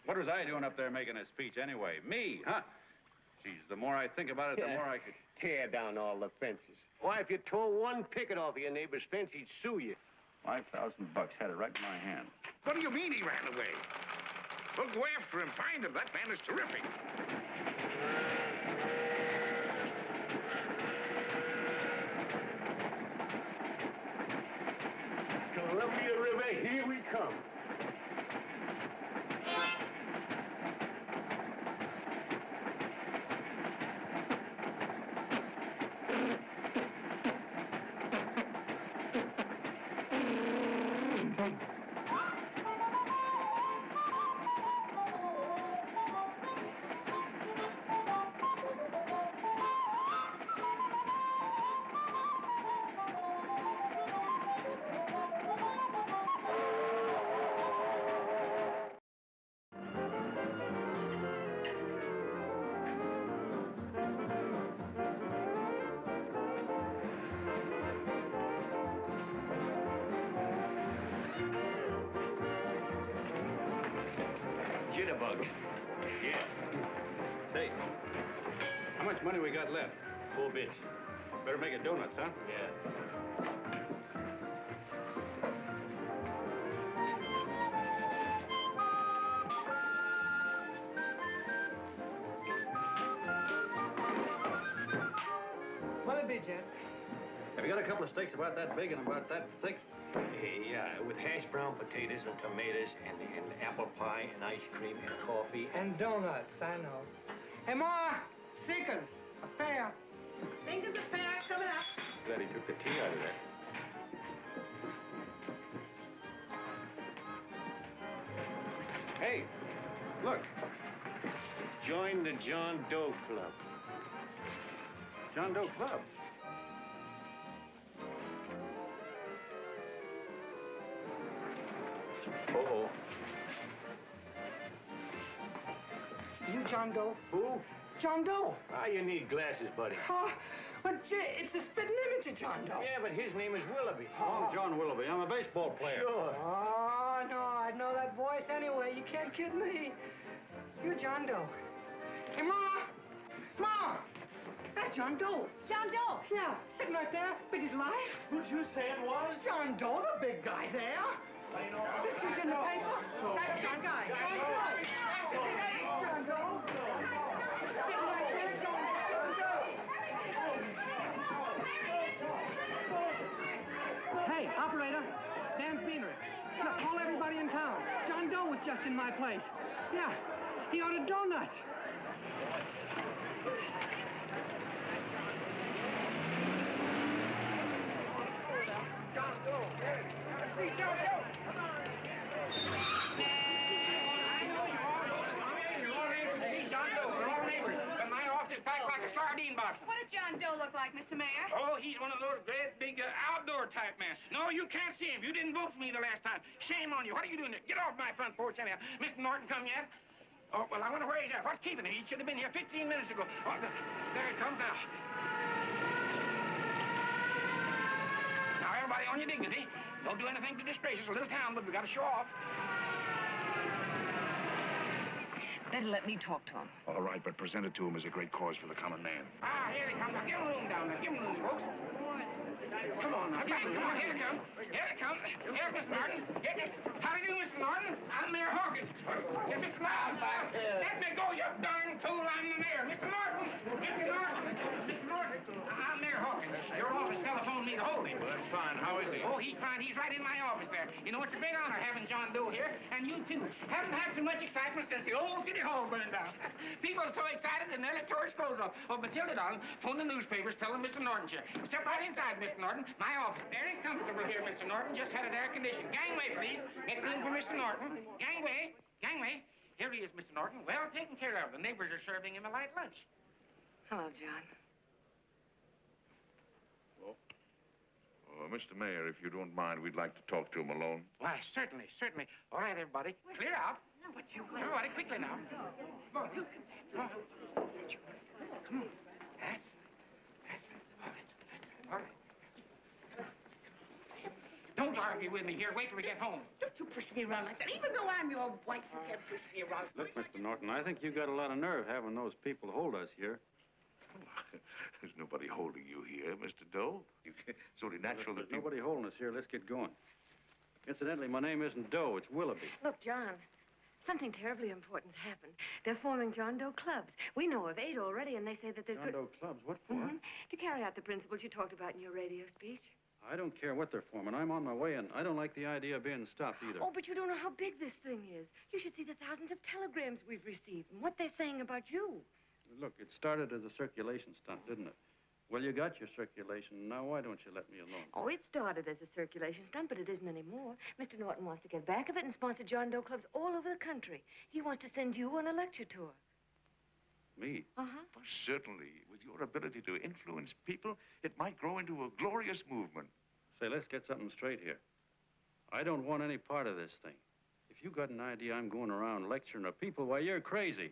What was I doing up there making a speech anyway? Me, huh? Geez, the more I think about it, the more I could... Tear down all the fences. Why, if you tore one picket off of your neighbor's fence, he'd sue you. $5,000 had it right in my hand. What do you mean he ran away? We'll go after him, find him. That man is terrific. Columbia River, here we come. Jitterbugs. Yeah. Say, how much money we got left? 4 bits. Better make it donuts, huh? Yeah. What'll it be, gents? Have you got a couple of steaks about that big and about that thick? Hey, with hash brown potatoes and tomatoes and apple pie and ice cream and coffee. And donuts, I know. Hey, Ma, Sinkers, a pair. Fingers a pair coming up. Glad he took the tea out of that. Hey, look. Join the John Doe Club. John Doe Club. Uh-oh. You John Doe? Who? John Doe. Ah, you need glasses, buddy. Oh, but gee, it's a spitting image of John Doe. Yeah, but his name is Willoughby. I'm John Willoughby. I'm a baseball player. Sure. Oh, no, I'd know that voice anyway. You can't kid me. You John Doe. Hey, Ma! Ma! That's John Doe. John Doe. Yeah, sitting right there, big as life. Who'd you say it was? John Doe, the big guy there. Pictures in the paper. That's John Guy. John Doe. John Doe. Sitting right there, John Doe. Hey, operator. Dan's Beanery. Look, call everybody in town. John Doe was just in my place. Yeah, he ordered donuts. John Doe. Hey, see John Doe. What does John Doe look like, Mr. Mayor? Oh, he's one of those great big outdoor type men. No, you can't see him. You didn't vote for me the last time. Shame on you. What are you doing there? Get off my front porch anyhow. Mr. Norton come yet? Oh, well, I wonder where he's at. What's keeping him? He should have been here 15 minutes ago. Oh, there he comes now. Now, everybody on your dignity. Don't do anything to disgrace us. A little town, but we got to show off. Better let me talk to him. All right, but present it to him as a great cause for the common man. Ah, here they come. Now, give him room down there. Give him room, folks. Come on now. Come on, here they come. Here they come. Here's Mr. Norton. How do you do, Mr. Norton? I'm Mayor Hawkins. Here's Mr. Norton. Let me go, you darn fool. I'm the mayor. Mr. Norton. Mr. Norton. Mr. Norton. I'm Mayor Hawkins. Your office telephoned me to hold him. Well, that's fine. How is he? Oh, he's fine. He's right in my office there. You know, it's a big honor having John Doe here, and you too. Haven't had so much excitement since the old city hall burned down. People are so excited in the electoral scrolls of Matilda Darling, phone the newspapers, telling Mr. Norton's here. Step right inside, Mr. Norton. My office. Very comfortable here, Mr. Norton. Just had it air conditioned. Gangway, please. Make room for Mr. Norton. Gangway. Gangway. Here he is, Mr. Norton. Well taken care of. The neighbors are serving him a light lunch. Hello, John. Mr. Mayor, if you don't mind, we'd like to talk to him alone. Why, certainly, certainly. All right, everybody. Clear out. No, but you... Everybody, quickly now. Come on. Come on. Come on. That's it. All right. All right. Don't Don't argue with me here. Wait till we get home. Don't you push me around like that. Even though I'm your wife, you can't push me around. Look, Mr. Norton, I think you got a lot of nerve having those people hold us here. There's nobody holding you here, Mr. Doe. It's only natural There's that people... nobody holding us here. Let's get going. Incidentally, my name isn't Doe. It's Willoughby. Look, John, something terribly important's happened. They're forming John Doe clubs. We know of 8 already, and they say that there's John Doe clubs? What for? To carry out the principles you talked about in your radio speech. I don't care what they're forming. I'm on my way, and I don't like the idea of being stopped either. Oh, but you don't know how big this thing is. You should see the thousands of telegrams we've received and what they're saying about you. Look, it started as a circulation stunt, didn't it? Well, you got your circulation. Now, why don't you let me alone? Oh, it started as a circulation stunt, but it isn't anymore. Mr. Norton wants to get back of it and sponsor John Doe clubs all over the country. He wants to send you on a lecture tour. Me? Uh-huh. Well, certainly. With your ability to influence people, it might grow into a glorious movement. Say, let's get something straight here. I don't want any part of this thing. If you got an idea I'm going around lecturing to people, why, you're crazy.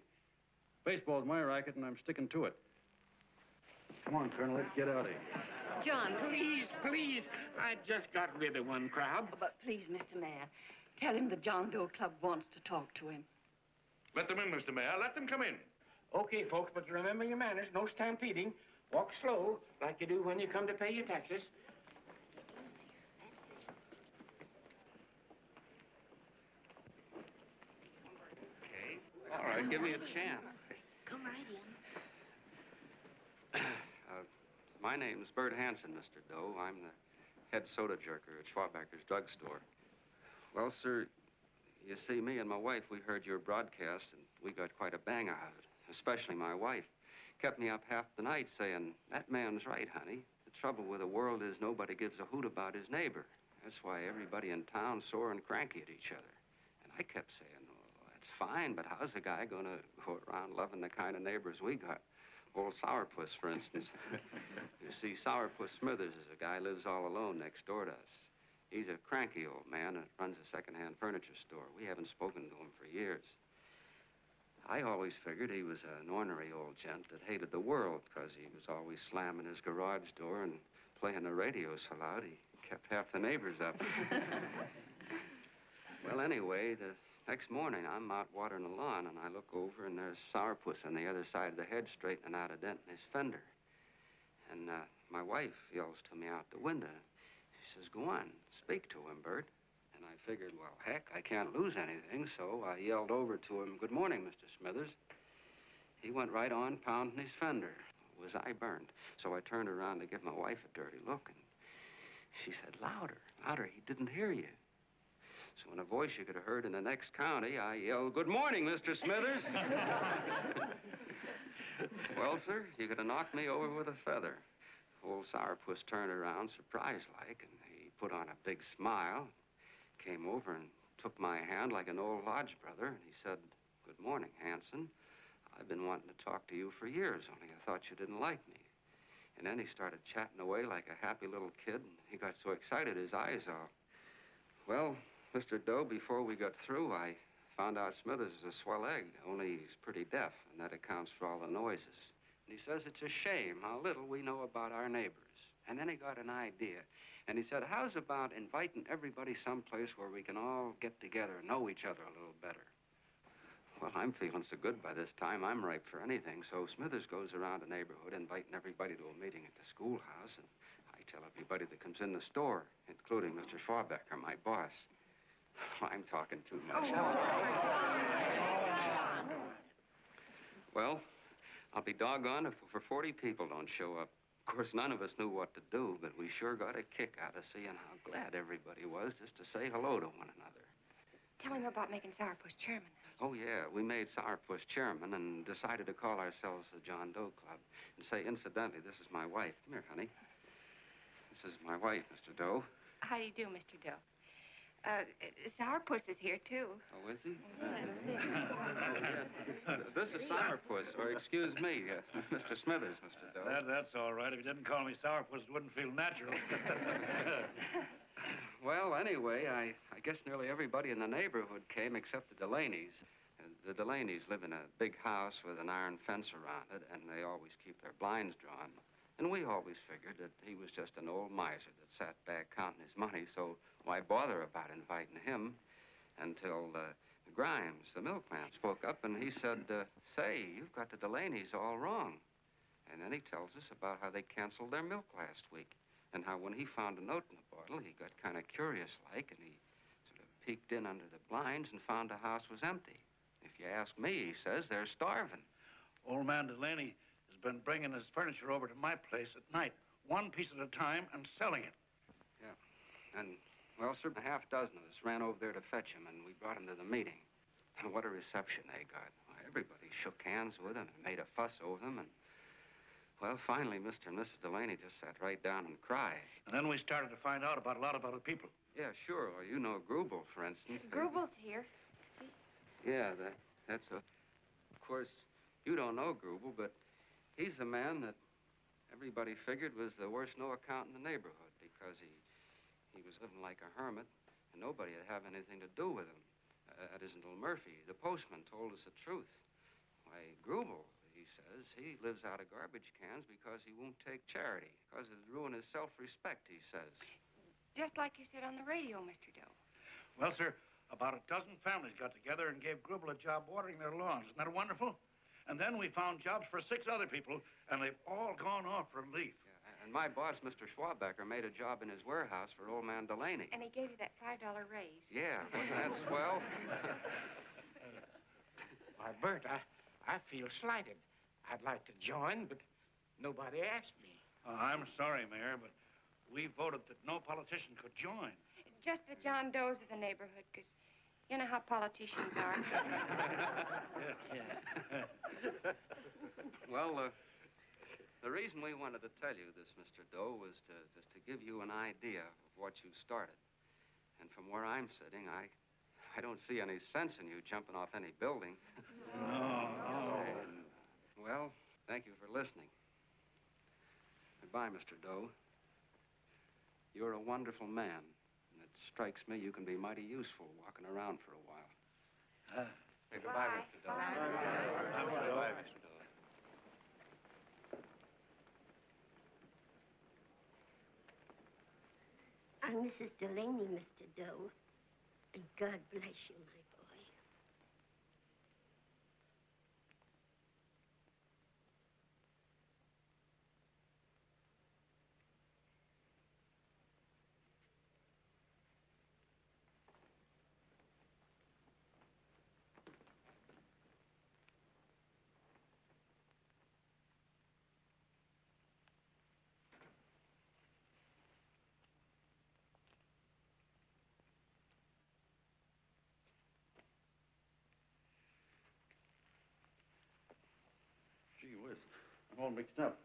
Baseball's my racket, and I'm sticking to it. Come on, Colonel, let's get out of here. John, please. I just got rid of one crowd. But please, Mr. Mayor, tell him the John Doe Club wants to talk to him. Let them in, Mr. Mayor. Let them come in. Okay, folks, but remember your manners. No stampeding. Walk slow, like you do when you come to pay your taxes. Okay. All right, give me a chance. Come right in. My name's Bert Hanson, Mr. Doe. I'm the head soda jerker at Schwabacker's drugstore. Well, sir, you see, me and my wife, we heard your broadcast, and we got quite a bang out of it, especially my wife. Kept me up half the night saying, that man's right, honey. The trouble with the world is nobody gives a hoot about his neighbor. That's why everybody in town's sore and cranky at each other. And I kept saying, well, that's fine, but how's a guy going to go around loving the kind of neighbors we got? Old Sourpuss, for instance. You see, Sourpuss Smithers is a guy lives all alone next door to us. He's a cranky old man and runs a second-hand furniture store. We haven't spoken to him for years. I always figured he was an ornery old gent that hated the world because he was always slamming his garage door and playing the radio so loud he kept half the neighbors up. Well, anyway, the next morning, I'm out watering the lawn, and I look over, and there's Sourpuss on the other side of the hedge straightening out a dent in his fender. And my wife yells to me out the window. She says, go on, speak to him, Bert. And I figured, well, heck, I can't lose anything, so I yelled over to him, good morning, Mr. Smithers. He went right on pounding his fender. Was I burned? So I turned around to give my wife a dirty look, and she said, louder, louder, he didn't hear you. So in a voice you could have heard in the next county, I yelled, good morning, Mr. Smithers. Well, sir, you could have knocked me over with a feather. Old Sourpuss turned around, surprised-like, and he put on a big smile, came over and took my hand like an old lodge brother, and he said, good morning, Hanson. I've been wanting to talk to you for years, only I thought you didn't like me. And then he started chatting away like a happy little kid, and he got so excited his eyes all... Well, Mr. Doe, before we got through, I found out Smithers is a swell egg, only he's pretty deaf, and that accounts for all the noises. And he says it's a shame how little we know about our neighbors. And then he got an idea, and he said, how's about inviting everybody someplace where we can all get together and know each other a little better? Well, I'm feeling so good by this time, I'm ripe for anything, so Smithers goes around the neighborhood inviting everybody to a meeting at the schoolhouse, and I tell everybody that comes in the store, including Mr. Schwabacker, my boss. I'm talking too much. Well, I'll be doggone if for 40 people don't show up. Of course, none of us knew what to do, but we sure got a kick out of seeing how glad everybody was just to say hello to one another. Tell him about making Sourpuss chairman. Oh, yeah, we made Sourpuss chairman and decided to call ourselves the John Doe Club. And say, incidentally, this is my wife. Come here, honey. This is my wife, Mr. Doe. How do you do, Mr. Doe? Sourpuss is here, too. Oh, is he? This is Sourpuss, or excuse me, Mr. Smithers, Mr. Doe. That's all right. If you didn't call me Sourpuss, it wouldn't feel natural. Well, anyway, I guess nearly everybody in the neighborhood came except the Delaney's. The Delaney's live in a big house with an iron fence around it, and they always keep their blinds drawn. And we always figured that he was just an old miser that sat back counting his money, so why bother about inviting him until Grimes, the milkman, spoke up and he said, say, you've got the Delaney's all wrong. And then he tells us about how they canceled their milk last week and how when he found a note in the bottle, he got kind of curious-like and he sort of peeked in under the blinds and found the house was empty. If you ask me, he says, they're starving. Old man Delaney has been bringing his furniture over to my place at night, one piece at a time, and selling it. Yeah. And, well, sir, a half dozen of us ran over there to fetch him, and we brought him to the meeting. And what a reception they got. Why, everybody shook hands with him and made a fuss over them, and, well, finally, Mr. and Mrs. Delaney just sat right down and cried. And then we started to find out about a lot of other people. Yeah, sure. Well, you know Grubel, for instance. Grubel's here. See? Yeah, that's a... Of course, you don't know Grubel, but he's the man that everybody figured was the worst no-account in the neighborhood because he was living like a hermit, and nobody would have anything to do with him. That isn't little Murphy. The postman told us the truth. Why, Grubel, he says, he lives out of garbage cans because he won't take charity, because it'd ruin his self-respect, he says. Just like you said on the radio, Mr. Doe. Well, sir, about a dozen families got together and gave Grubel a job watering their lawns. Isn't that wonderful? And then we found jobs for 6 other people, and they've all gone off for leave. Yeah, and my boss, Mr. Schwabecker, made a job in his warehouse for old man Delaney. And he gave you that $5 raise. Yeah, wasn't that swell? Why, Bert, I feel slighted. I'd like to join, but nobody asked me. I'm sorry, Mayor, but we voted that no politician could join. Just the John Does of the neighborhood, because you know how politicians are. Well, the reason we wanted to tell you this, Mr. Doe, was just to give you an idea of what you started. And from where I'm sitting, I don't see any sense in you jumping off any building. No. Well, thank you for listening. Goodbye, Mr. Doe. You're a wonderful man, and it strikes me you can be mighty useful walking around for a while. Say goodbye, Mr. Doe. Goodbye, Mr. Doe. I'm Mrs. Delaney, Mr. Doe. And God bless you, my boy. Gee whiz, I'm all mixed up.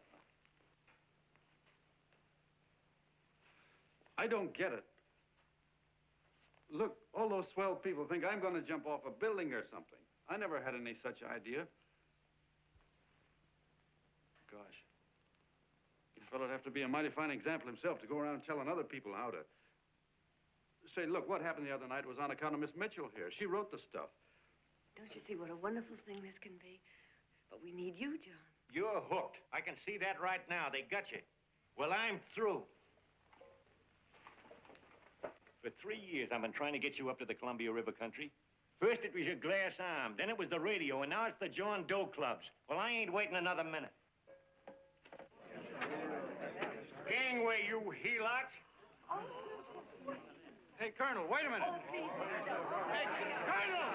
I don't get it. Look, all those swell people think I'm going to jump off a building or something. I never had any such idea. Gosh. The fellow'd have to be a mighty fine example himself to go around telling other people how to... Say, look, what happened the other night was on account of Miss Mitchell here. She wrote the stuff. Don't you see what a wonderful thing this can be? But we need you, John. You're hooked. I can see that right now. They got you. Well, I'm through. For 3 years, I've been trying to get you up to the Columbia River country. First, it was your glass arm. Then it was the radio. And now it's the John Doe clubs. Well, I ain't waiting another minute. Gangway, you helots. Hey, Colonel, wait a minute. Hey, Colonel!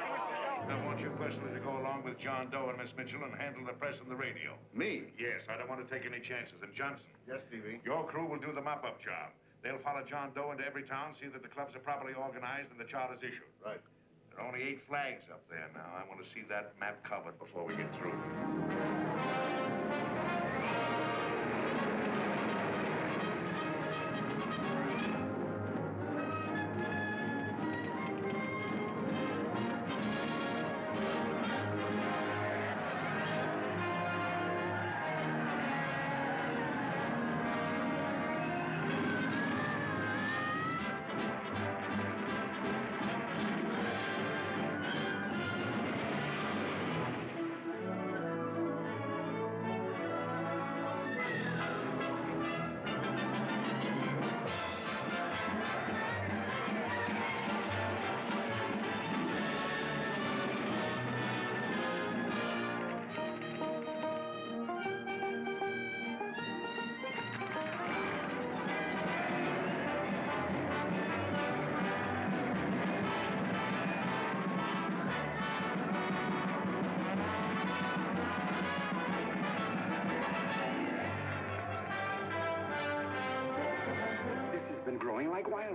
I want you personally to go along with John Doe and Miss Mitchell and handle the press and the radio. Me? Yes, I don't want to take any chances. And Johnson. Yes, Stevie. Your crew will do the mop-up job. They'll follow John Doe into every town, see that the clubs are properly organized and the charters issued. Right. There are only 8 flags up there now. I want to see that map covered before we get through.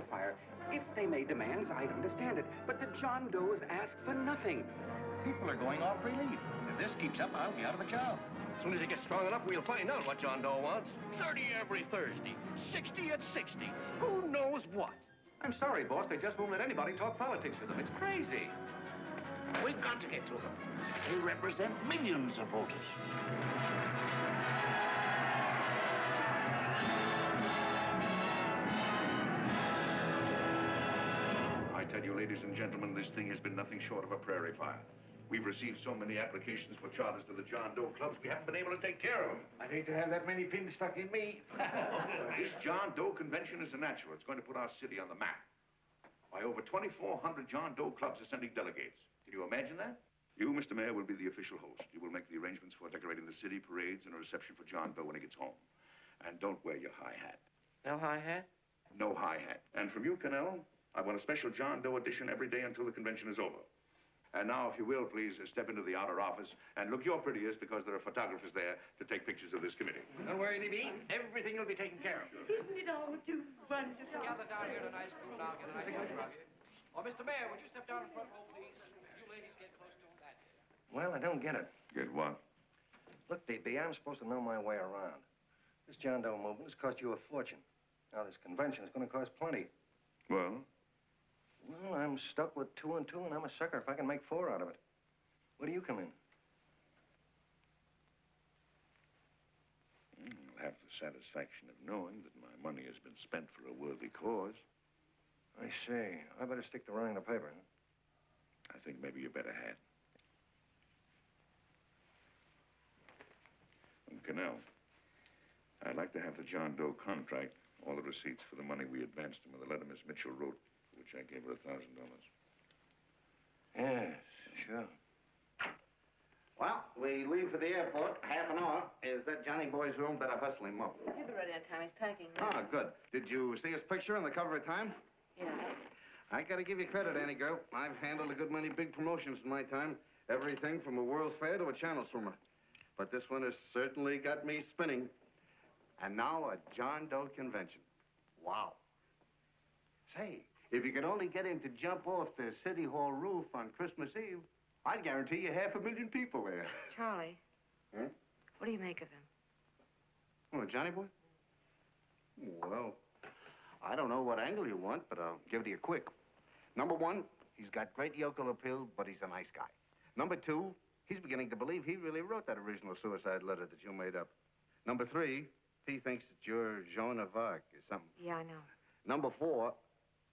on fire. If they made demands, I'd understand it. But the John Does asked for nothing. People are going off relief. If this keeps up, I'll be out of a job. As soon as it gets strong enough, we'll find out what John Doe wants. 30 every Thursday. 60 at 60. Who knows what? I'm sorry, boss. They just won't let anybody talk politics to them. It's crazy. We've got to get to them. They represent millions of voters. I tell you, ladies and gentlemen, this thing has been nothing short of a prairie fire. We've received so many applications for charters to the John Doe clubs, we haven't been able to take care of them. I'd hate to have that many pins stuck in me. This John Doe convention is a natural. It's going to put our city on the map. Why, over 2,400 John Doe clubs are sending delegates. Can you imagine that? You, Mr. Mayor, will be the official host. You will make the arrangements for decorating the city, parades, and a reception for John Doe when he gets home. And don't wear your high hat. No high hat? No high hat. And from you, Cannell, I want a special John Doe edition every day until the convention is over. And now, if you will, please step into the outer office and look your prettiest because there are photographers there to take pictures of this committee. Don't worry, Libby. Everything will be taken care of. Isn't it all too wonderful? Gather down here in a nice group and I'll get a nice picture of you. Oh, Mr. Mayor, would you step down in front row, please? You ladies get close to him. That's it. Well, I don't get it. Get what? Look, DB, I'm supposed to know my way around. This John Doe movement has cost you a fortune. Now, this convention is going to cost plenty. Well? Well, I'm stuck with 2 and 2, and I'm a sucker if I can make 4 out of it. Where do you come in? I'll have the satisfaction of knowing that my money has been spent for a worthy cause. I see. I better stick to running the paper, huh? I think maybe you better had. And Cannell, I'd like to have the John Doe contract, all the receipts for the money we advanced him, and the letter Miss Mitchell wrote, for which I gave her $1,000. Yes, sure. Well, we leave for the airport. Half an hour. Is that Johnny boy's room? Better hustle him up. He'll be ready on time. He's packing. Ah, good. Did you see his picture on the cover of Time? Yeah. I gotta give you credit, Annie girl. I've handled a good many big promotions in my time. Everything from a World's Fair to a channel swimmer. But this one has certainly got me spinning. And now a John Doe convention. Wow. Say, if you could only get him to jump off the City Hall roof on Christmas Eve, I'd guarantee you 500,000 people there. Charlie. Huh? What do you make of him? Oh, Johnny boy? Well, I don't know what angle you want, but I'll give it to you quick. Number 1, he's got great yokel appeal, but he's a nice guy. Number 2, he's beginning to believe he really wrote that original suicide letter that you made up. Number 3, he thinks that you're Joan of Arc or something. Yeah, I know. Number 4,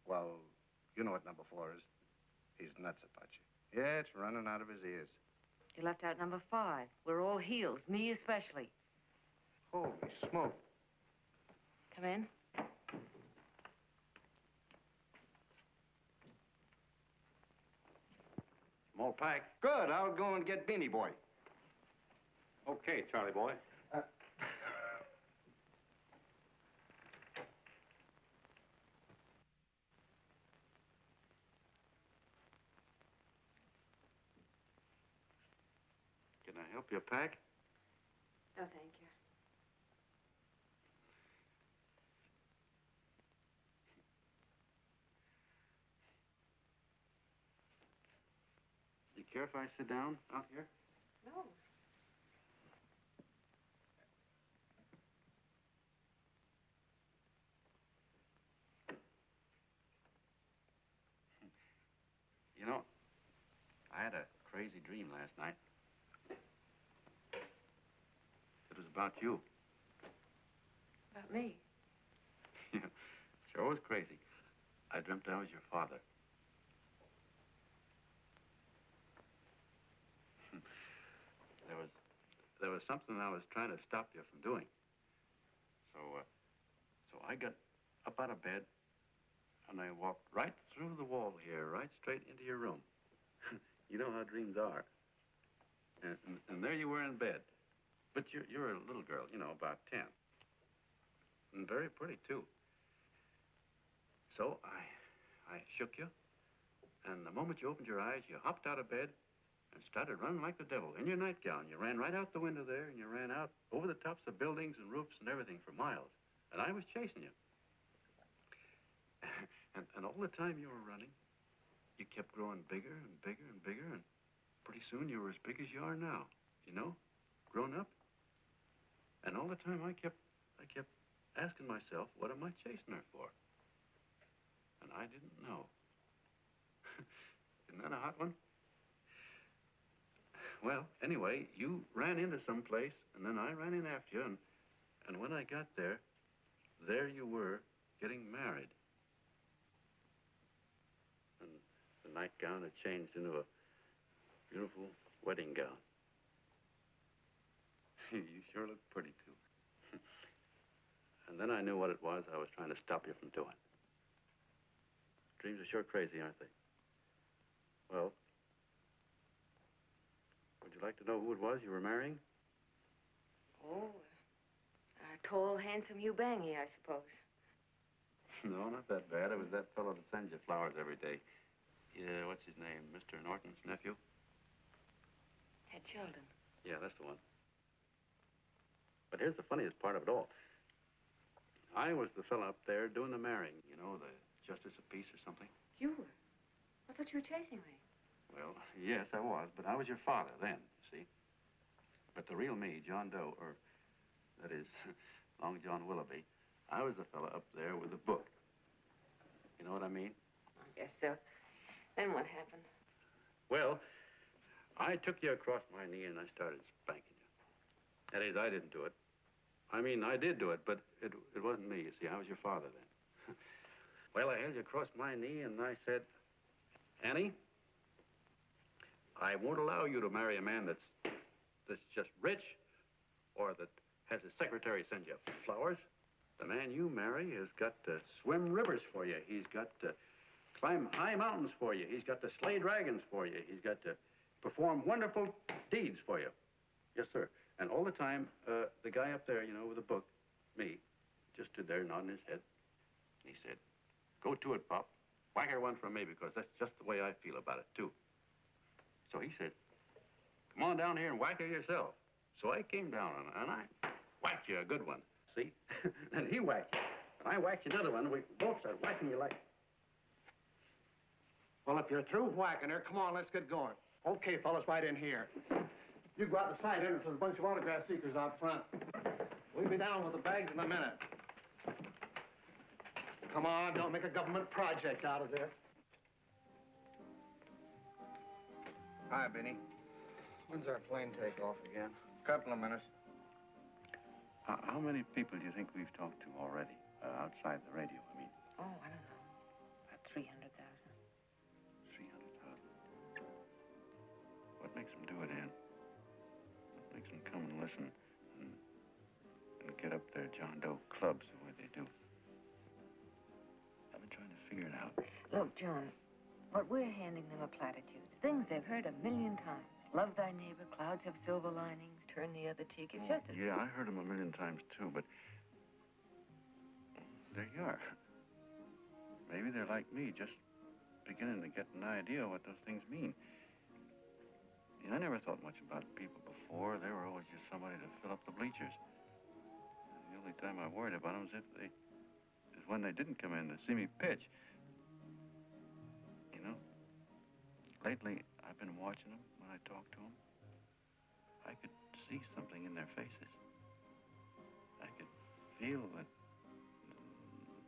well, you know what number 4 is. He's nuts about you. Yeah, it's running out of his ears. You left out number 5. We're all heels, me especially. Holy smoke. Come in. Small pack. Good. I'll go and get Beanie Boy. Okay, Charlie boy. Can I help you pack? No, thank you. You care if I sit down out here? No. You know, I had a crazy dream last night. It was about you. About me? Yeah, sure was crazy. I dreamt I was your father. There was something I was trying to stop you from doing. So I got up out of bed, and I walked right through the wall here, right straight into your room. You know how dreams are. And there you were in bed. But you're a little girl, you know, about 10. And very pretty, too. So I shook you, and the moment you opened your eyes, you hopped out of bed and started running like the devil in your nightgown. You ran right out the window there, and you ran out over the tops of buildings and roofs and everything for miles. And I was chasing you. And all the time you were running, you kept growing bigger and bigger and bigger, and pretty soon you were as big as you are now, you know, grown up. And all the time I kept asking myself, what am I chasing her for? And I didn't know. Isn't that a hot one? Well, anyway, you ran into some place, and then I ran in after you, and when I got there you were getting married. And the nightgown had changed into a beautiful wedding gown. You sure look pretty, too. And then I knew what it was I was trying to stop you from doing. Dreams are sure crazy, aren't they? Well, would you like to know who it was you were marrying? Oh, a tall, handsome Hugh Bangy, I suppose. No, not that bad. It was that fellow that sends you flowers every day. Yeah, what's his name? Mr. Norton's nephew? Ted Sheldon. Yeah, that's the one. But here's the funniest part of it all. I was the fella up there doing the marrying, you know, the justice of peace or something. You were? I thought you were chasing me. Well, yes, I was, but I was your father then, you see. But the real me, John Doe, or that is, Long John Willoughby, I was the fella up there with the book. You know what I mean? I guess so. Then what happened? Well, I took you across my knee and I started spanking you. That is, I didn't do it. I mean, I did do it, but it wasn't me, you see. I was your father then. Well, I held you across my knee and I said, Annie, I won't allow you to marry a man that's just rich or that has his secretary send you flowers. The man you marry has got to swim rivers for you. He's got to climb high mountains for you. He's got to slay dragons for you. He's got to perform wonderful deeds for you. Yes, sir. And all the time, the guy up there, you know, with the book, me, just stood there nodding his head. He said, go to it, Pop. Whack her one from me, because that's just the way I feel about it, too. So he said, come on down here and whack her yourself. So I came down and I whacked you a good one, see? And he whacked you. And I whacked you another one. We both started whacking you like... Well, if you're through whacking her, come on, let's get going. Okay, fellas, right in here. You go out the side entrance. There's a bunch of autograph seekers out front. We'll be down with the bags in a minute. Come on, don't make a government project out of this. Hi, Benny. When's our plane take off again? Couple of minutes. How many people do you think we've talked to already, outside the radio, I mean? Oh, I don't know. About 300,000. 300,000. What makes them do it, Ann? What makes them come and listen and get up their John Doe clubs the way they do? I've been trying to figure it out. Look, John, what we're handing them are platitudes. Things they've heard a million times. Love thy neighbor, clouds have silver linings, turn the other cheek. It's just a... Yeah, I heard them a million times, too, but... there you are. Maybe they're like me, just beginning to get an idea of what those things mean. You know, I never thought much about people before. They were always just somebody to fill up the bleachers. The only time I worried about them is when they didn't come in to see me pitch. You know, lately I've been watching them when I talk to them. I could see something in their faces. I could feel that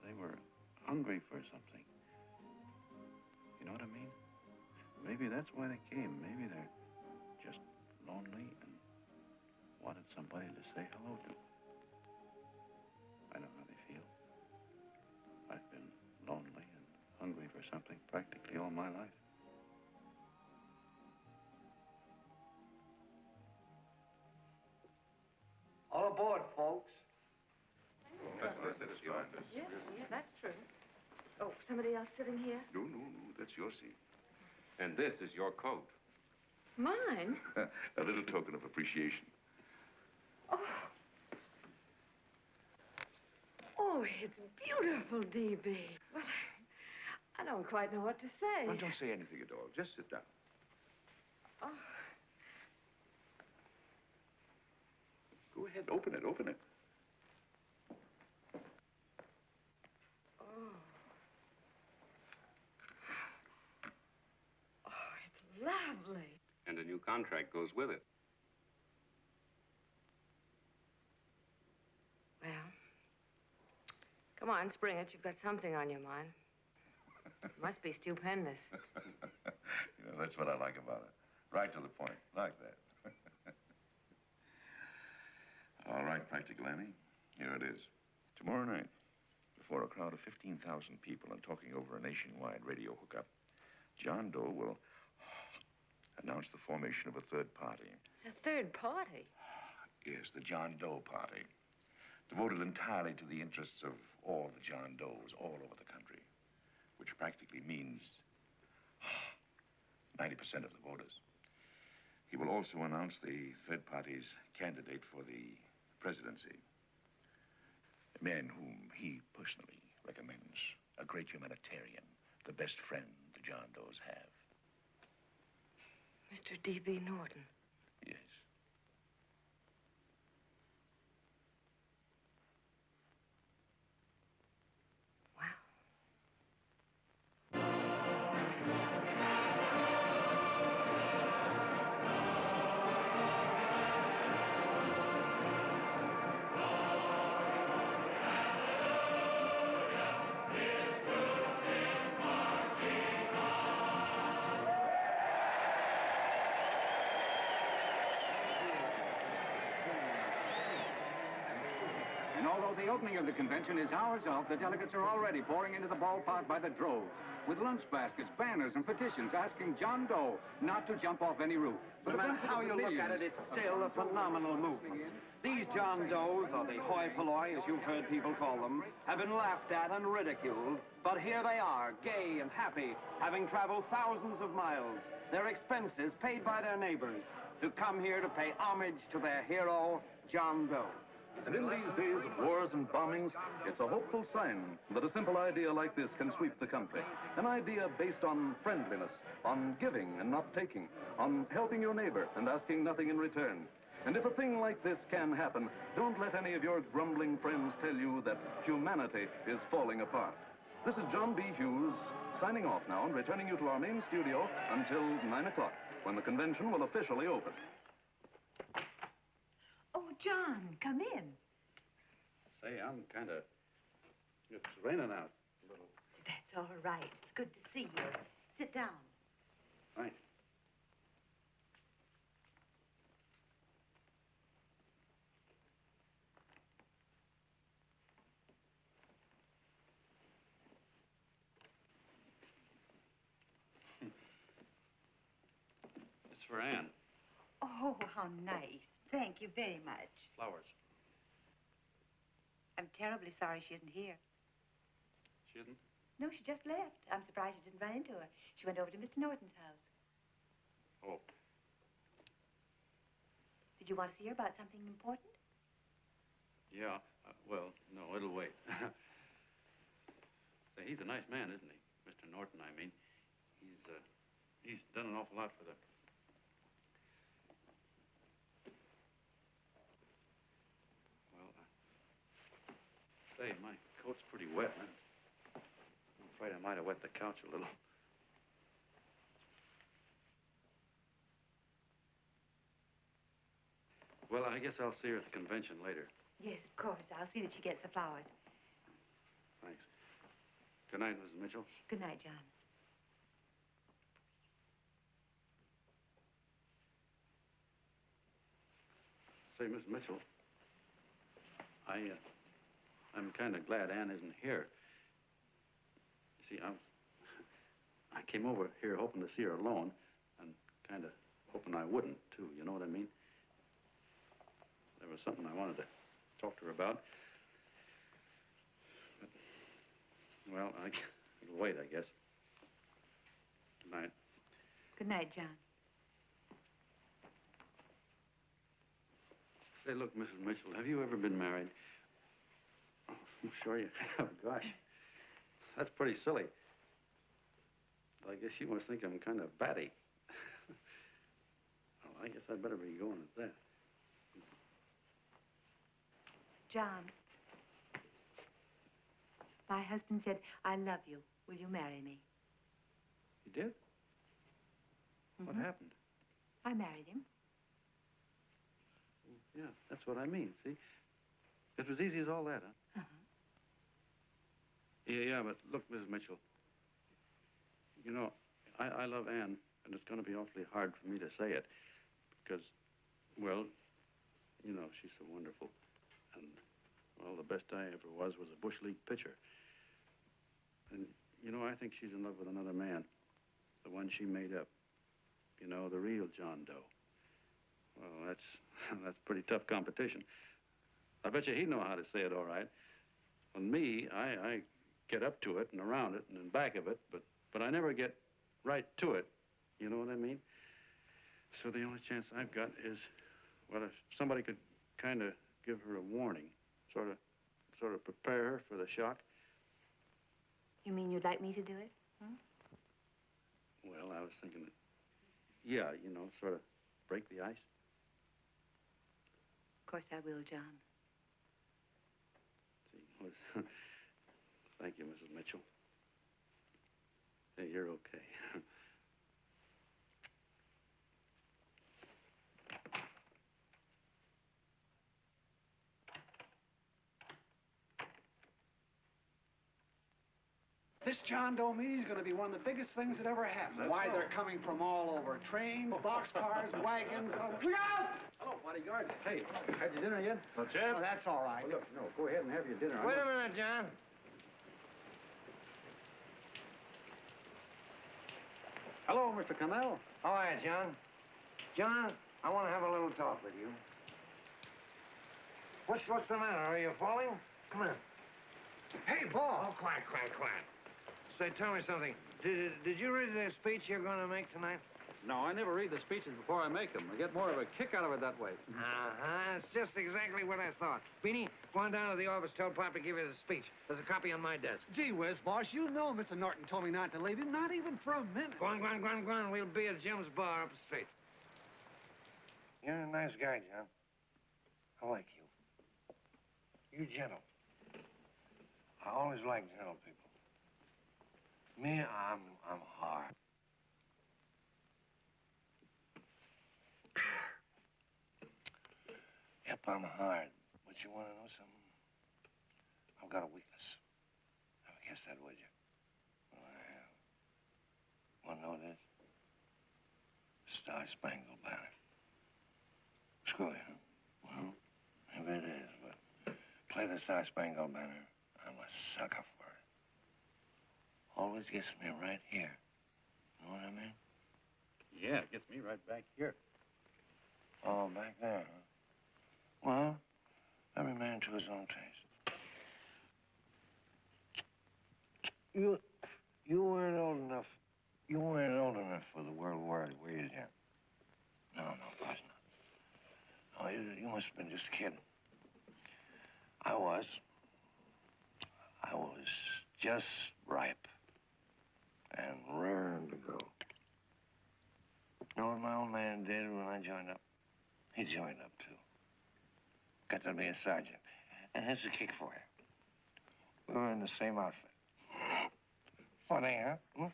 they were hungry for something. You know what I mean? Maybe that's why they came. Maybe they're just lonely and wanted somebody to say hello to. I know how they feel. I've been lonely and hungry for something practically all my life. All aboard, folks. Yeah, that's true. Oh, somebody else sitting here? No, that's your seat. And this is your coat. Mine? A little token of appreciation. Oh, it's beautiful, D.B. Well, I don't quite know what to say. Well, don't say anything at all. Just sit down. Oh. Go ahead, open it. Oh. new contract goes with it. Well, come on, spring it. You've got something on your mind. It must be stupendous. That's what I like about it. Right to the point, like that. All right, Practical Annie, here it is. Tomorrow night, before a crowd of 15,000 people and talking over a nationwide radio hookup, John Doe will announce the formation of a third party. A third party? Yes, the John Doe Party. Devoted entirely to the interests of all the John Does all over the country, which practically means 90% of the voters. He will also announce the third party's candidate for the presidency. A man whom he personally recommends, a great humanitarian, the best friend the John Does have. Mr. D.B. Norton. Yes. And although the opening of the convention is hours off, the delegates are already pouring into the ballpark by the droves, with lunch baskets, banners, and petitions asking John Doe not to jump off any roof. No matter how you look at it, it's still a phenomenal movement. These John Does, or the hoi polloi, as you've heard people call them, have been laughed at and ridiculed. But here they are, gay and happy, having traveled thousands of miles, their expenses paid by their neighbors, to come here to pay homage to their hero, John Doe. And in these days of wars and bombings, it's a hopeful sign that a simple idea like this can sweep the country. An idea based on friendliness, on giving and not taking, on helping your neighbor and asking nothing in return. And if a thing like this can happen, don't let any of your grumbling friends tell you that humanity is falling apart. This is John B. Hughes, signing off now and returning you to our main studio until 9 o'clock, when the convention will officially open. Oh, John, come in. Say, I'm kind of... It's raining out a little. That's all right. It's good to see you. Sit down. Thanks. It's for Anne. Oh, how nice. Thank you very much. Flowers. I'm terribly sorry she isn't here. She isn't? No, she just left. I'm surprised you didn't run into her. She went over to Mr. Norton's house. Oh. Did you want to see her about something important? Yeah. Well, no, it'll wait. Say, he's a nice man, isn't he? Mr. Norton, I mean. He's done an awful lot for the... Say, my coat's pretty wet. I'm afraid I might have wet the couch a little. Well, I guess I'll see her at the convention later. Yes, of course. I'll see that she gets the flowers. Thanks. Good night, Mrs. Mitchell. Good night, John. Say, Miss Mitchell, I'm kind of glad Anne isn't here. You see, I came over here hoping to see her alone, and kind of hoping I wouldn't, too. You know what I mean? There was something I wanted to talk to her about. But, well, it'll wait, I guess. Good night. Good night, John. Say, look, Mrs. Mitchell, have you ever been married? Oh, I'm sure you have. Gosh, that's pretty silly. But I guess you must think I'm kind of batty. Well, I guess I'd better be going at that. John, my husband said, I love you. Will you marry me? You did? What happened? I married him. Yeah, that's what I mean, see? It was easy as all that, huh? Yeah, but look, Mrs. Mitchell. You know, I love Anne, and it's going to be awfully hard for me to say it. Because, well, you know, she's so wonderful. And, well, the best I ever was a Bush League pitcher. And, you know, I think she's in love with another man. The one she made up. You know, the real John Doe. Well, that's pretty tough competition. I bet you he'd know how to say it all right. On me, I get up to it and around it and in back of it, but I never get right to it. You know what I mean? So the only chance I've got is, well, if somebody could kind of give her a warning, sort of prepare her for the shock. You mean you'd like me to do it? Hmm? Well, I was thinking that, yeah, you know, sort of break the ice. Of course I will, John. See, thank you, Mrs. Mitchell. Hey, you're okay. This John Doe meeting is going to be one of the biggest things that ever happened. Why, they're coming from all over. Trains, boxcars, wagons. Look out! Hello, bodyguards. Hey, had your dinner yet? Well, Jim? Oh, that's all right. Well, look, no, go ahead and have your dinner. Wait a minute, John. Hello, Mr. Cannell. All right, John. John, I want to have a little talk with you. What's the matter? Are you falling? Come on. Hey, boss. Oh, quiet. Say, tell me something. Did you read the speech you're going to make tonight? No, I never read the speeches before I make them. I get more of a kick out of it that way. Uh-huh. It's just exactly what I thought. Beanie, go on down to the office, tell Pop to give you the speech. There's a copy on my desk. Gee whiz, boss, you know Mr. Norton told me not to leave him, not even for a minute. Go on. We'll be at Jim's bar up the street. You're a nice guy, John. I like you. You're gentle. I always like gentle people. Me, I'm hard. Yep, I'm hard. But you want to know something? I've got a weakness. Never guess that, would you? Well, I have. Want to know what it is? Star-Spangled Banner. Screw you, huh? Well, maybe it is, but play the Star-Spangled Banner. I'm a sucker for it. Always gets me right here. You know what I mean? Yeah, it gets me right back here. Oh, back there, huh? Well, every man to his own taste. You weren't old enough. You weren't old enough for the World War, were you, Jim? No, of course not. No, you must have been just a kid. I was just ripe and raring to go. You know what my old man did when I joined up? He joined up, too. Got to be a sergeant. And here's a kick for you. We were in the same outfit. Funny, huh? Hmm?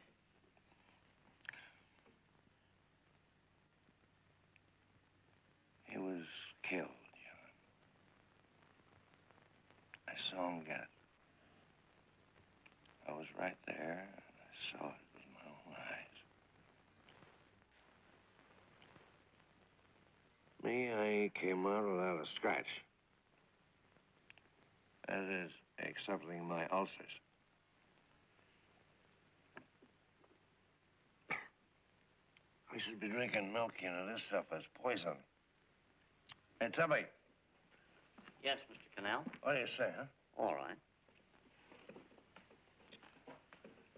He was killed, I saw him get it. I was right there, and I saw it with my own eyes. Me, I came out without a scratch. That is, excepting my ulcers. I should be drinking milk, you know. This stuff is poison. Hey, Tubby. Yes, Mr. Cannell? What do you say, huh? All right.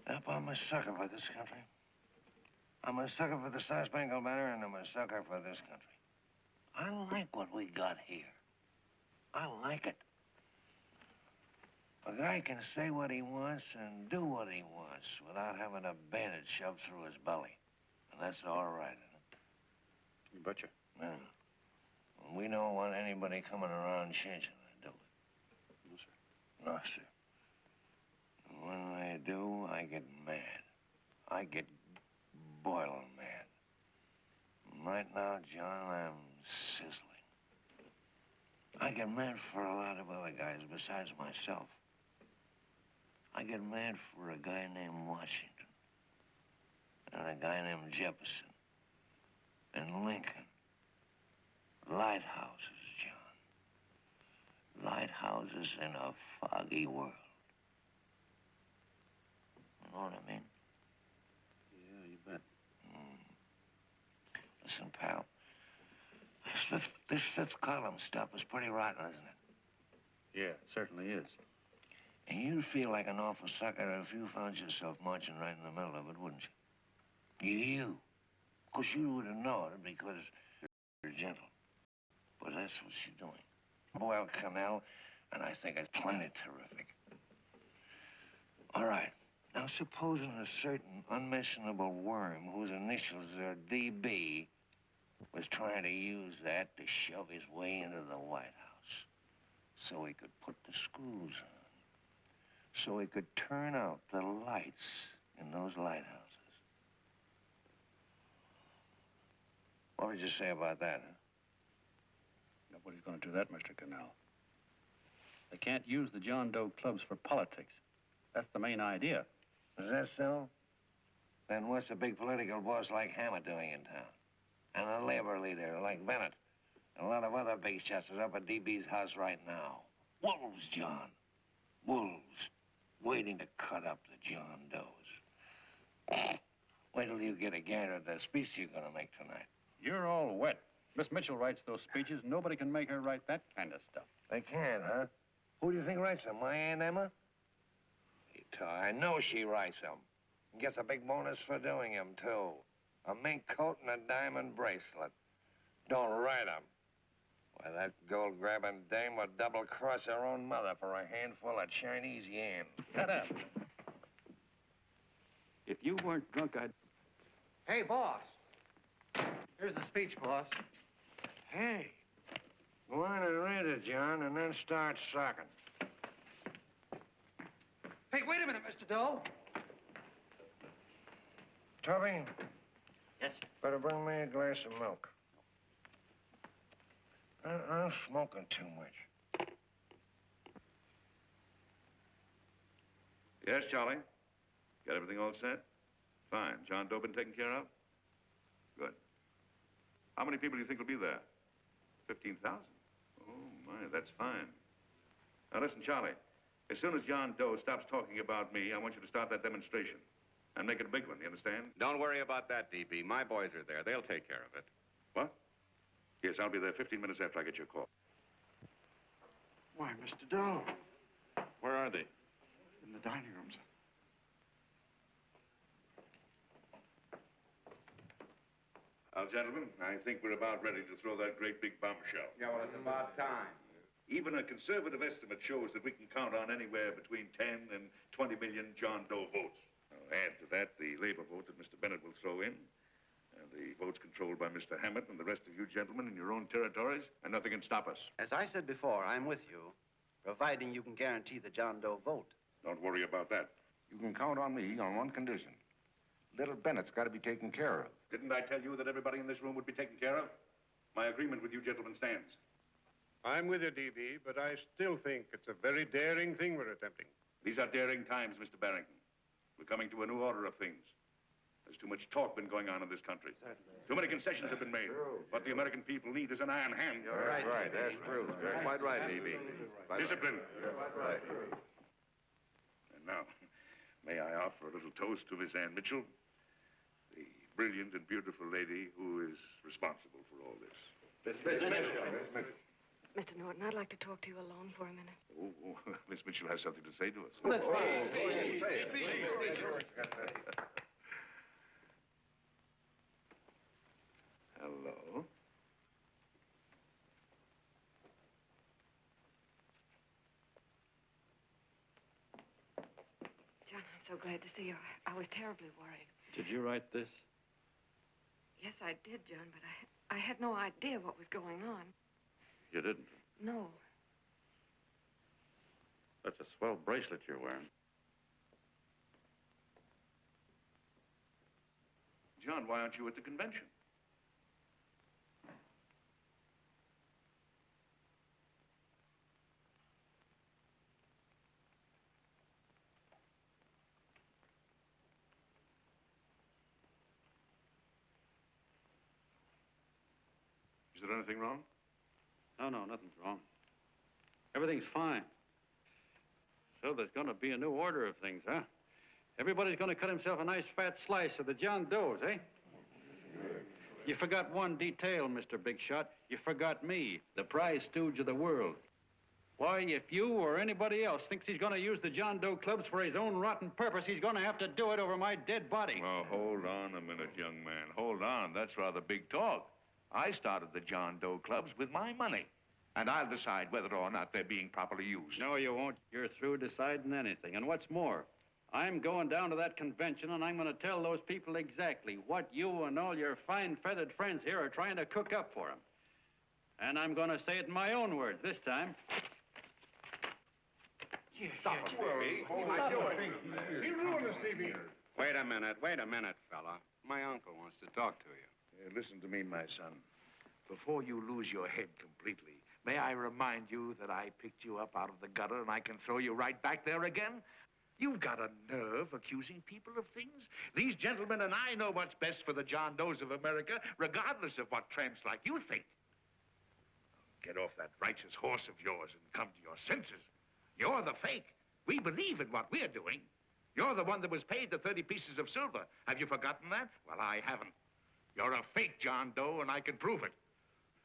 Yep, I'm a sucker for this country. I'm a sucker for the Star-Spangled Banner, and I'm a sucker for this country. I like what we got here. I like it. A guy can say what he wants and do what he wants without having a bayonet shoved through his belly. And that's all right, isn't it? You betcha. Yeah. And we don't want anybody coming around changing it, do we? No, sir. No, sir. And when they do, I get mad. I get boiling mad. Right now, John, I'm sizzling. I get mad for a lot of other guys besides myself. I get mad for a guy named Washington, and a guy named Jefferson, and Lincoln. Lighthouses, John. Lighthouses in a foggy world. You know what I mean? Yeah, you bet. Listen, pal, this fifth column stuff is pretty rotten, isn't it? Yeah, it certainly is. And you'd feel like an awful sucker if you found yourself marching right in the middle of it, wouldn't you? You. Of course, you wouldn't know it because you're gentle. But that's what she's doing. Well, Canal, and I think it's plenty terrific. All right. Now, supposing a certain unmentionable worm whose initials are DB was trying to use that to shove his way into the White House so he could put the screws on, so he could turn out the lights in those lighthouses. What would you say about that, huh? Nobody's going to do that, Mr. Canal. They can't use the John Doe clubs for politics. That's the main idea. Is that so? Then what's a big political boss like Hammer doing in town? And a labor leader like Bennett? And a lot of other big shots are up at DB's house right now. Wolves, John. Wolves. Waiting to cut up the John Does. Wait till you get a gander at the speech you're going to make tonight. You're all wet. Miss Mitchell writes those speeches. Nobody can make her write that kind of stuff. They can't, huh? Who do you think writes them? My Aunt Emma? I know she writes them. And gets a big bonus for doing them, too. A mink coat and a diamond bracelet. Don't write them. Why, that gold-grabbing dame would double-cross her own mother for a handful of Chinese yen. Shut up. If you weren't drunk, I'd... Hey, boss. Here's the speech, boss. Hey. Go on and read it, John, and then start sucking. Hey, wait a minute, Mr. Doe. Tubby? Yes, sir. Better bring me a glass of milk. I'm smoking too much. Yes, Charlie? Got everything all set? Fine. John Doe been taken care of? Good. How many people do you think will be there? 15,000? Oh, my, that's fine. Now, listen, Charlie. As soon as John Doe stops talking about me, I want you to start that demonstration. And make it a big one, you understand? Don't worry about that, DB. My boys are there. They'll take care of it. What? Yes, I'll be there 15 minutes after I get your call. Why, Mr. Doe. Where are they? In the dining room, sir. Now, gentlemen, I think we're about ready to throw that great big bombshell. Yeah, well, it's about time. Even a conservative estimate shows that we can count on anywhere between 10 and 20 million John Doe votes. Now, add to that the labor vote that Mr. Bennett will throw in, and the votes controlled by Mr. Hammett and the rest of you gentlemen in your own territories, and nothing can stop us. As I said before, I'm with you, providing you can guarantee the John Doe vote. Don't worry about that. You can count on me on one condition. Little Bennett's got to be taken care of. Didn't I tell you that everybody in this room would be taken care of? My agreement with you gentlemen stands. I'm with you, DB, but I still think it's a very daring thing we're attempting. These are daring times, Mr. Barrington. We're coming to a new order of things. There's too much talk been going on in this country. Too many concessions have been made. What the American people need is an iron hand. You're right. That's true. You're quite right, DB. Discipline. Right. And now, may I offer a little toast to Miss Ann Mitchell, the brilliant and beautiful lady who is responsible for all this. Miss Mitchell. Mr. Norton, I'd like to talk to you alone for a minute. Oh, Miss Mitchell has something to say to us. That's fine. Hello. John, I'm so glad to see you. I was terribly worried. Did you write this? Yes, I did, John, but I had no idea what was going on. You didn't. No. That's a swell bracelet you're wearing. John, why aren't you at the convention? Is there anything wrong? No, nothing's wrong. Everything's fine. So there's going to be a new order of things, huh? Everybody's going to cut himself a nice fat slice of the John Does, eh? You forgot one detail, Mr. Big Shot. You forgot me, the prize stooge of the world. Why, if you or anybody else thinks he's going to use the John Doe clubs for his own rotten purpose, he's going to have to do it over my dead body. Oh, hold on a minute, young man. Hold on. That's rather big talk. I started the John Doe clubs with my money. And I'll decide whether or not they're being properly used. No, you won't. You're through deciding anything. And what's more, I'm going down to that convention, and I'm going to tell those people exactly what you and all your fine feathered friends here are trying to cook up for them. And I'm going to say it in my own words this time. Stop him, baby. He ruined us, Stevie. Wait a minute, fella. My uncle wants to talk to you. Listen to me, my son. Before you lose your head completely, may I remind you that I picked you up out of the gutter and I can throw you right back there again? You've got a nerve accusing people of things. These gentlemen and I know what's best for the John Does of America, regardless of what tramps like you think. Get off that righteous horse of yours and come to your senses. You're the fake. We believe in what we're doing. You're the one that was paid the 30 pieces of silver. Have you forgotten that? Well, I haven't. You're a fake John Doe, and I can prove it.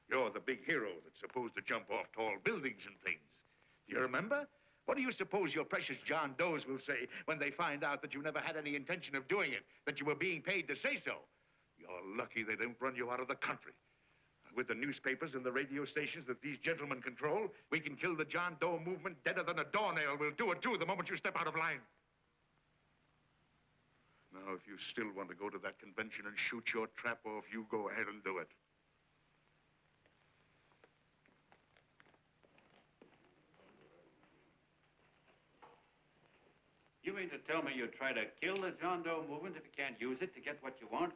You're the big hero that's supposed to jump off tall buildings and things. Do you remember? What do you suppose your precious John Does will say when they find out that you never had any intention of doing it, that you were being paid to say so? You're lucky they don't run you out of the country. With the newspapers and the radio stations that these gentlemen control, we can kill the John Doe movement deader than a doornail. We'll do it, too, the moment you step out of line. Now, if you still want to go to that convention and shoot your trap off, you go ahead and do it. You mean to tell me you'd try to kill the John Doe movement if you can't use it to get what you want?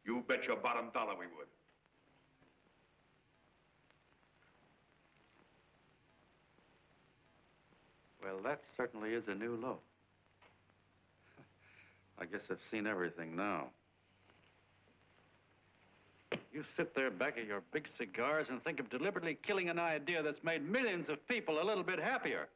You bet your bottom dollar we would. Well, that certainly is a new low. I guess I've seen everything now. You sit there back of your big cigars and think of deliberately killing an idea that's made millions of people a little bit happier.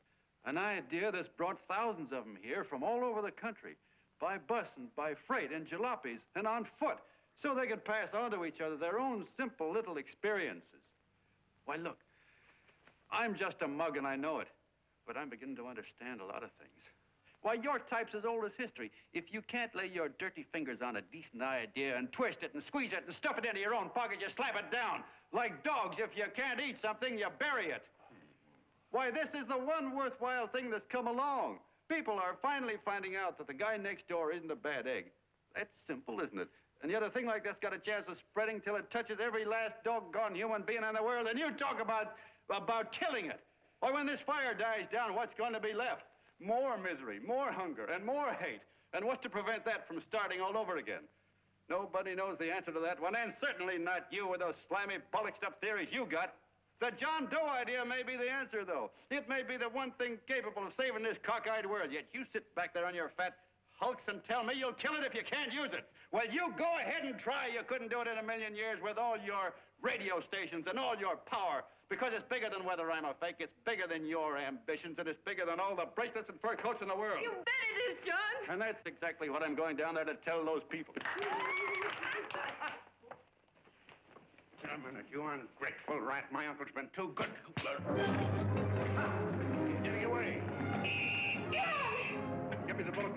An idea that's brought thousands of them here from all over the country, by bus and by freight and jalopies and on foot, so they could pass on to each other their own simple little experiences. Why, look, I'm just a mug and I know it, but I'm beginning to understand a lot of things. Why, your type's as old as history. If you can't lay your dirty fingers on a decent idea and twist it and squeeze it and stuff it into your own pocket, you slap it down. Like dogs, if you can't eat something, you bury it. Why, this is the one worthwhile thing that's come along. People are finally finding out that the guy next door isn't a bad egg. That's simple, isn't it? And yet a thing like that's got a chance of spreading till it touches every last doggone human being in the world, and you talk about killing it. Why, when this fire dies down, what's going to be left? More misery, more hunger, and more hate. And what's to prevent that from starting all over again? Nobody knows the answer to that one, and certainly not you with those slimy, bollocksed-up theories you got. The John Doe idea may be the answer, though. It may be the one thing capable of saving this cockeyed world, yet you sit back there on your fat hulks and tell me you'll kill it if you can't use it. Well, you go ahead and try. You couldn't do it in a million years with all your radio stations and all your power, because it's bigger than whether I'm a fake. It's bigger than your ambitions, and it's bigger than all the bracelets and fur coats in the world. You bet it is, John. And that's exactly what I'm going down there to tell those people. A minute, you ungrateful rat. My uncle's been too good. He's getting away. Give me the bullet.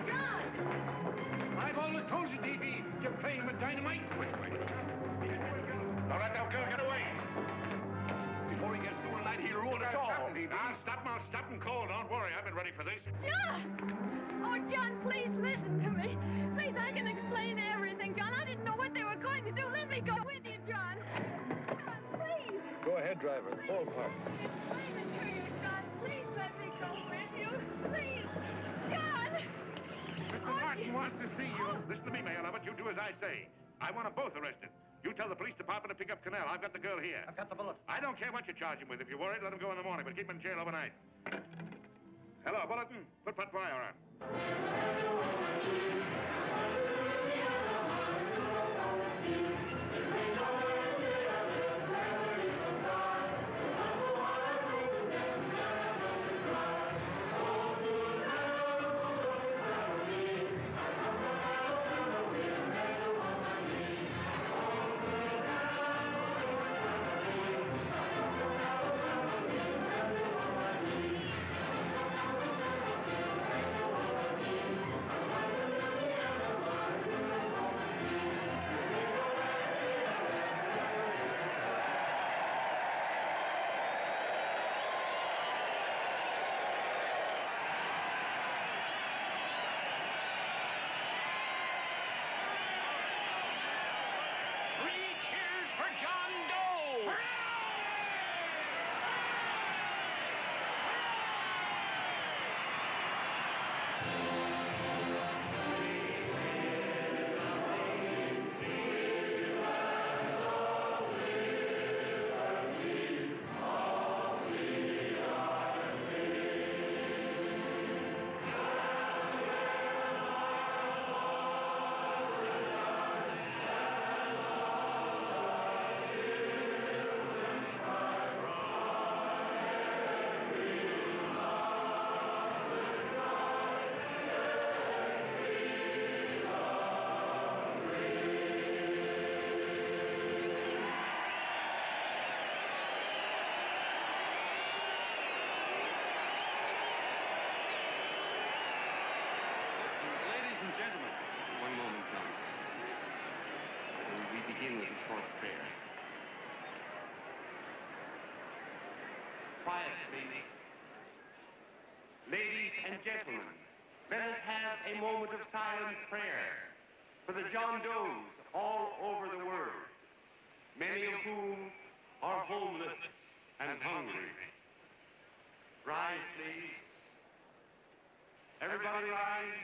John! I've always told you, D.B., you're playing with dynamite. Which way? Don't let that girl get away. Before he gets through tonight, he'll ruin us all. I'll stop him cold. Don't worry, I've been ready for this. John! Oh, John, please listen to me. Please, I can explain everything, John. I didn't know what they were going to do. Let me go with you, John. John, please. Go ahead, driver. Full park. Explain it to you, John. Please let me go with you. Please. John! Mr. Martin wants to see you. Listen to me, Mayor Lovett. You do as I say. I want them both arrested. You tell the police department to pick up Canal. I've got the girl here. I've got the bullet. I don't care what you charge him with. If you're worried, let him go in the morning, but keep him in jail overnight. Hello, Bulletin. Put Pat Pryor on. Three cheers for John Doe! Ladies and gentlemen. One moment, John. We begin with a short prayer. Quiet, please. Ladies and gentlemen, let us have a moment of silent prayer for the John Does all over the world, many of whom are homeless and hungry. Rise, please. Everybody rise.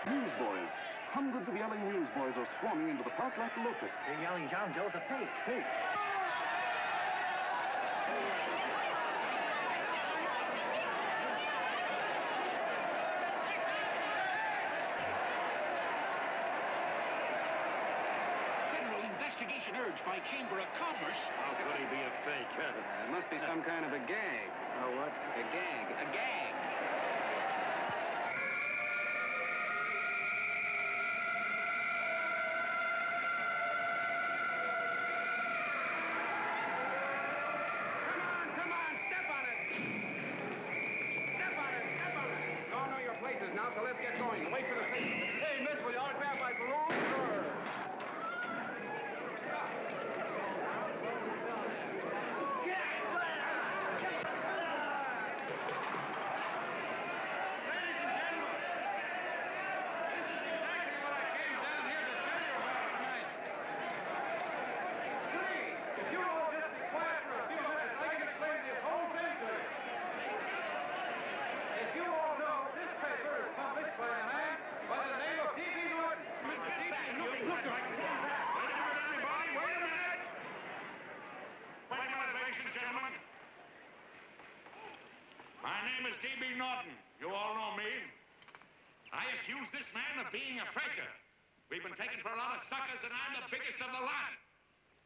Newsboys. Hundreds of yelling newsboys are swarming into the park like locusts. They're yelling John Doe's a fake. Fake. Federal investigation urged by Chamber of Commerce. How could he be a fake? It must be some kind of a gag. A what? A gag. A gag. Come on, step on it. Step on it, step on it. You all know your places now, so let's get going. Wait for the signal. Hey, miss, will you autograph my balloon? Sure. My name is D.B. Norton. You all know me. I accuse this man of being a faker. We've been taken for a lot of suckers, and I'm the biggest of the lot.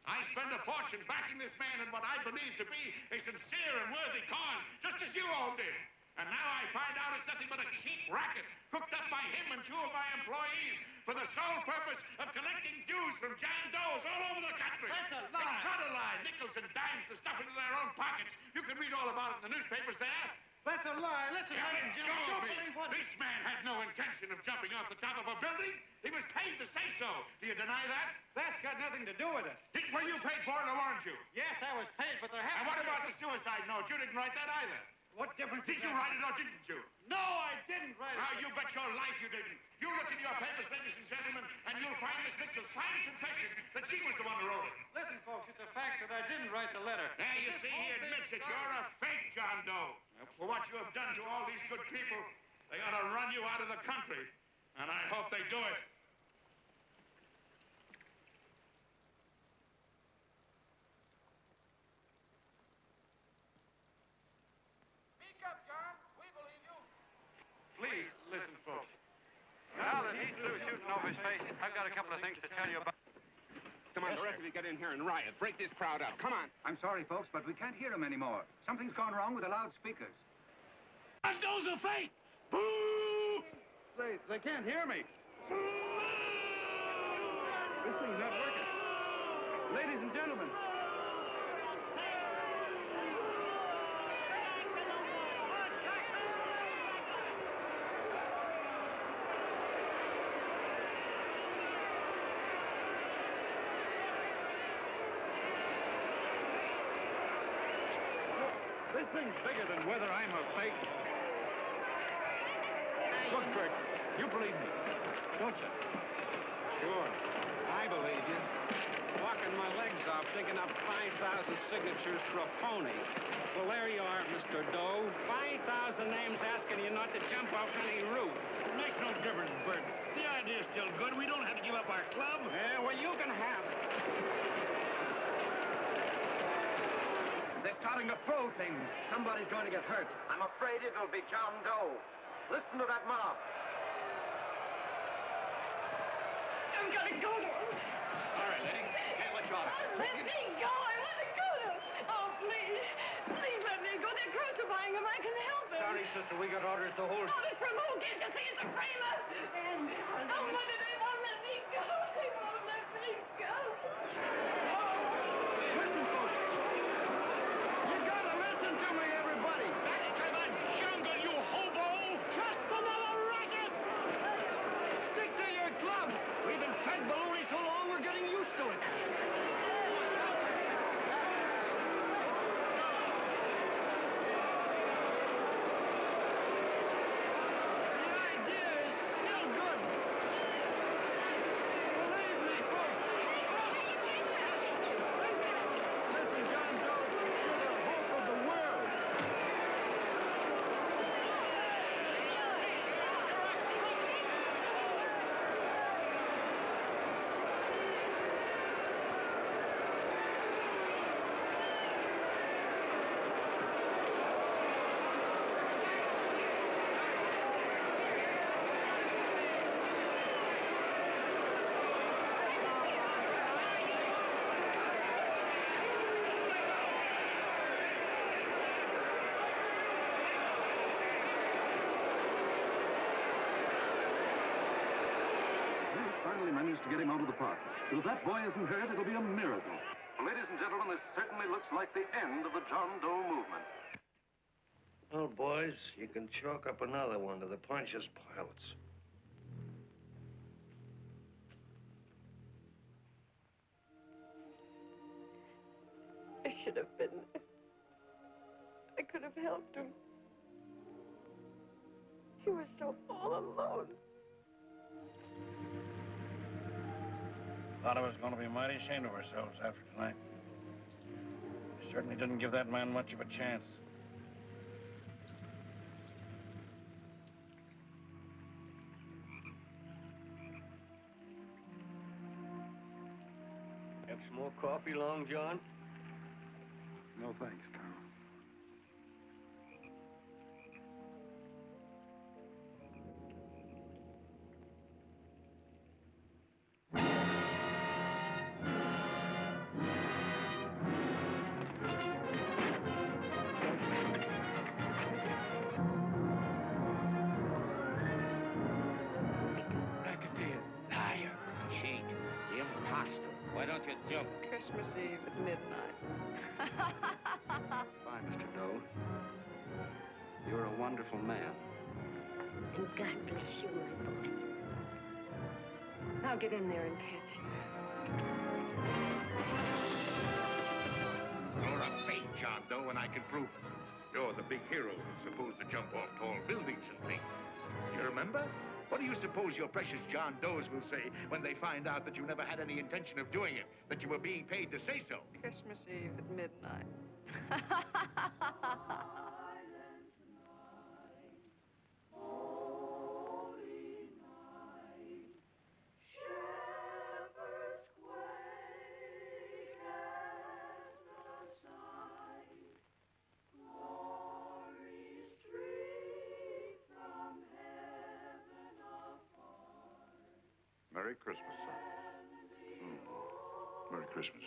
I spend a fortune backing this man in what I believe to be a sincere and worthy cause, just as you all did. And now I find out it's nothing but a cheap racket cooked up by him and two of my employees for the sole purpose of collecting dues from John Does all over the country. That's a lie. It's not a lie. Nickels and dimes to stuff into their own pockets. You can read all about it in the newspapers there. That's a lie. Listen, ladies and gentlemen, don't believe what... This man had no intention of jumping off the top of a building. He was paid to say so. Do you deny that? That's got nothing to do with it. Were you paid for it, or weren't you? Yes, I was paid, but there And happened... what about the suicide note? You didn't write that either. What difference Did you write it or didn't you? No, I didn't write it. Now, you bet your life you didn't. You look in your papers, ladies and gentlemen, and you'll find Miss Mitchell's signed confession that she was the one who wrote it. Listen, folks, it's a fact that I didn't write the letter. There, you see, he admits it. You're a fake, John Doe. For what you have done to all these good people, they ought to run you out of the country. And I hope they do it. Speak up, John. We believe you. Please, listen a couple of things to tell you about. Come on, the rest of you get in here and riot. Break this crowd up. Come on. I'm sorry, folks, but we can't hear them anymore. Something's gone wrong with the loudspeakers. John Doe's a fake! Boo! They can't hear me. This thing's not working. Ladies and gentlemen. This thing's bigger than whether I'm a fake. Look, Bert, you believe me, don't you? Sure. I believe you. Walking my legs off, digging up 5,000 signatures for a phony. Well, there you are, Mr. Doe. 5,000 names asking you not to jump off any roof. It makes no difference, Bert. The idea's still good. We don't have to give up our club. Yeah, well, you can have it. They're starting to throw things. Somebody's going to get hurt. I'm afraid it'll be John Doe. Listen to that mob. I'm gonna go to him. All right, lady. Can't let you out. Oh, let me go. I want to go to him. Oh, please. Please let me go. They're crucifying him. I can help him. Sorry, sister. We got orders to hold. Orders from who? Can't you see it's a framer? Oh, Mother, they won't let me go. They won't let me go. Listen, folks. You gotta listen to me, everybody. Back to the jungle, you hobo! Just another racket. Stick to your clubs. We've been fed baloney so long, we're getting used to it. The idea is still good. Believe me, folks. Listen, John Doe, you're the hope of the world. He's finally managed to get him out of the park. If that boy isn't hurt, it'll be a miracle. Ladies and gentlemen, this certainly looks like the end of the John Doe movement. Well, boys, you can chalk up another one to the Pontius Pilots. I should have been there. I could have helped him. He was so all alone. Thought I was going to be mighty ashamed of ourselves after tonight. We certainly didn't give that man much of a chance. Have some more coffee, Long John? No thanks, Carl. Racketeer, liar, cheat, imposter. Why don't you jump? Christmas Eve at midnight. Bye, Mr. Doe. You're a wonderful man. And God bless you, my boy. I'll get in there and catch you. You're a fake, John Doe, and I can prove it. You're the big hero who's supposed to jump off tall buildings and things. Do you remember? What do you suppose your precious John Does will say when they find out that you never had any intention of doing it, that you were being paid to say so? Christmas Eve at midnight. Merry Christmas, son. Merry Christmas.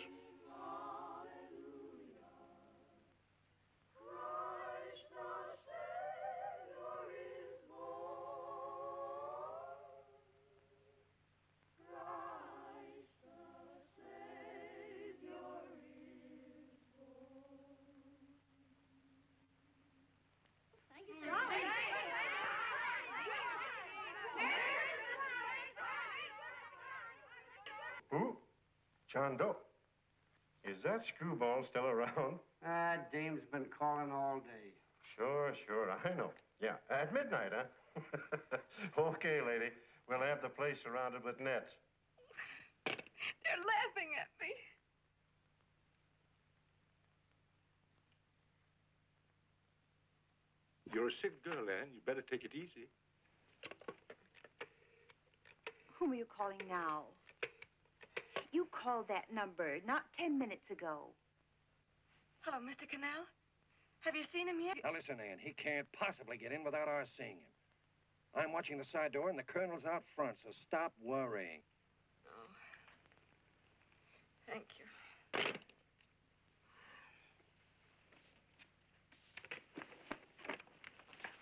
Who? John Doe. Is that screwball still around? Dame's been calling all day. Sure, I know. Yeah, at midnight, huh? Okay, lady. We'll have the place surrounded with nets. They're laughing at me. You're a sick girl, Anne. You better take it easy. Whom are you calling now? You called that number not 10 minutes ago. Hello, Mr. Canal. Have you seen him yet? Now listen, Ann, he can't possibly get in without our seeing him. I'm watching the side door and the colonel's out front, so stop worrying. Oh. Thank you.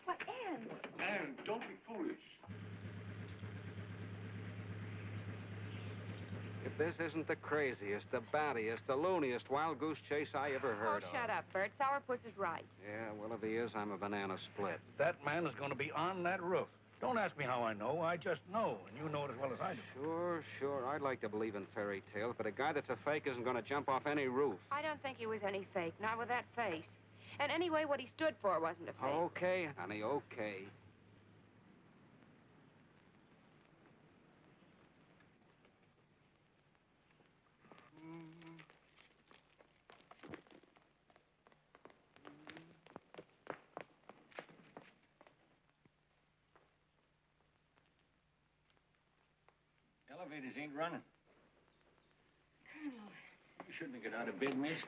Why, Ann. Anne, don't be foolish. If this isn't the craziest, the battiest, the looniest wild goose chase I ever heard of. Oh, shut up, Bert. Sourpuss is right. Yeah, well, if he is, I'm a banana split. That man is going to be on that roof. Don't ask me how I know. I just know, and you know it as well as I do. Sure. I'd like to believe in fairy tales, but a guy that's a fake isn't going to jump off any roof. I don't think he was any fake, not with that face. And anyway, what he stood for wasn't a fake. Okay, honey, okay. Elevators ain't running. Colonel, You shouldn't have got out of bed, miss.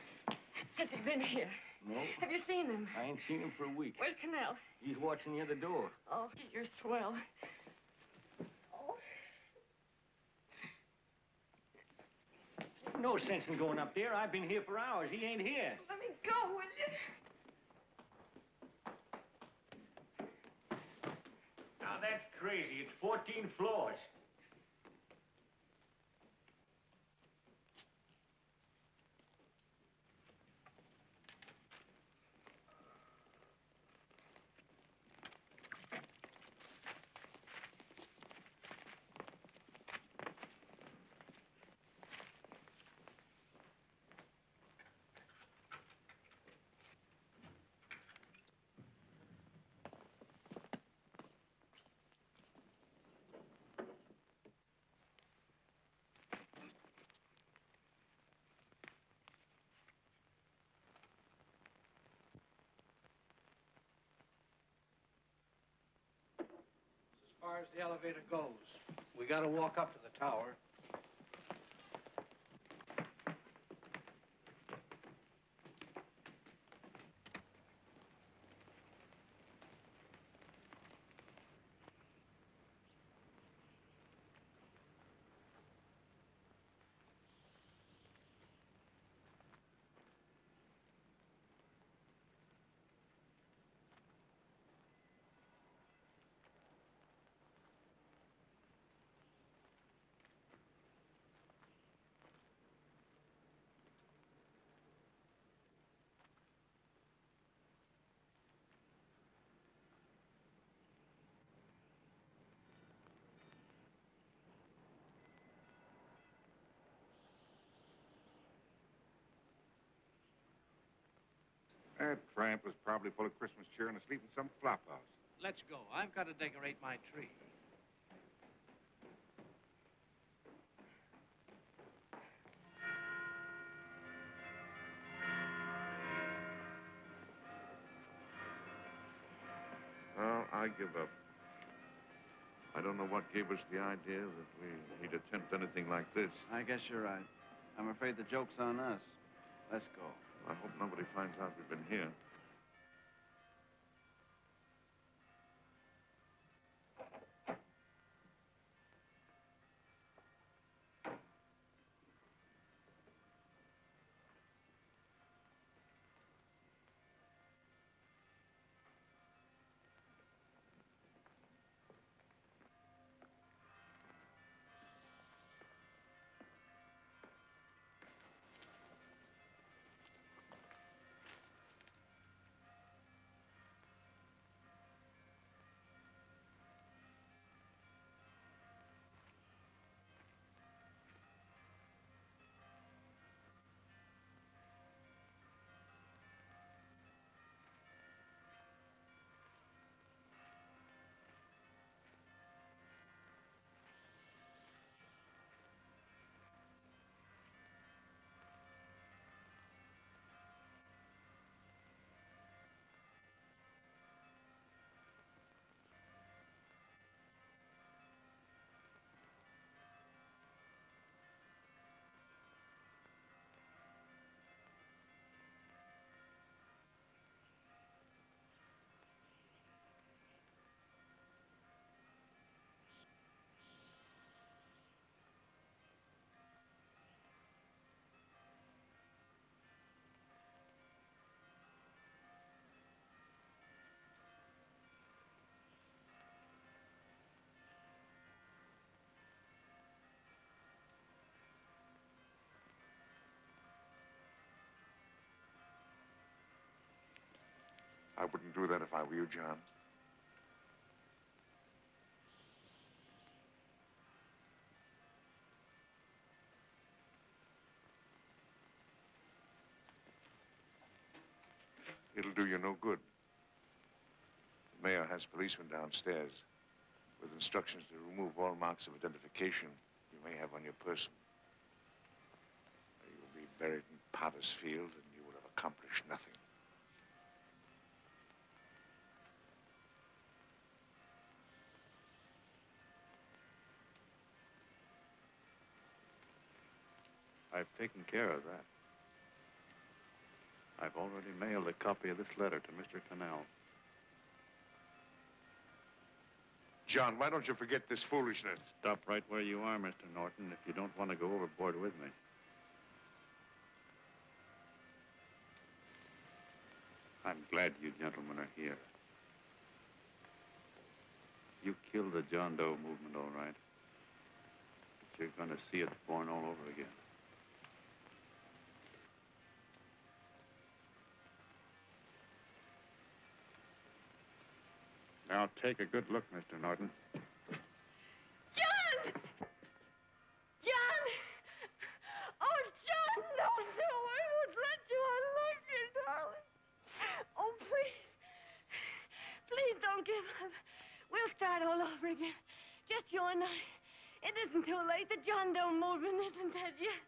has he been here? No. Have you seen him? I ain't seen him for a week. Where's Canal? He's watching the other door. Oh, you're swell. Oh. No sense in going up there. I've been here for hours. He ain't here. Let me go, will you? Now, that's crazy. It's 14 floors. As far as the elevator goes, we got to walk up to the tower. That tramp was probably full of Christmas cheer and asleep in some flop house. Let's go. I've got to decorate my tree. Well, I give up. I don't know what gave us the idea that he'd attempt anything like this. I guess you're right. I'm afraid the joke's on us. Let's go. I hope nobody finds out we've been here. I wouldn't do that if I were you, John. It'll do you no good. The mayor has policemen downstairs with instructions to remove all marks of identification you may have on your person. You will be buried in Potter's Field, and you will have accomplished nothing. I've taken care of that. I've already mailed a copy of this letter to Mr. Cannell. John, why don't you forget this foolishness? Stop right where you are, Mr. Norton, if you don't want to go overboard with me. I'm glad you gentlemen are here. You killed the John Doe movement, all right. But you're going to see it born all over again. Now, take a good look, Mr. Norton. John! John! Oh, John, no, I won't let you. I love you, darling. Oh, please. Please don't give up. We'll start all over again. Just you and I. It isn't too late. The John Doe movement isn't dead yet.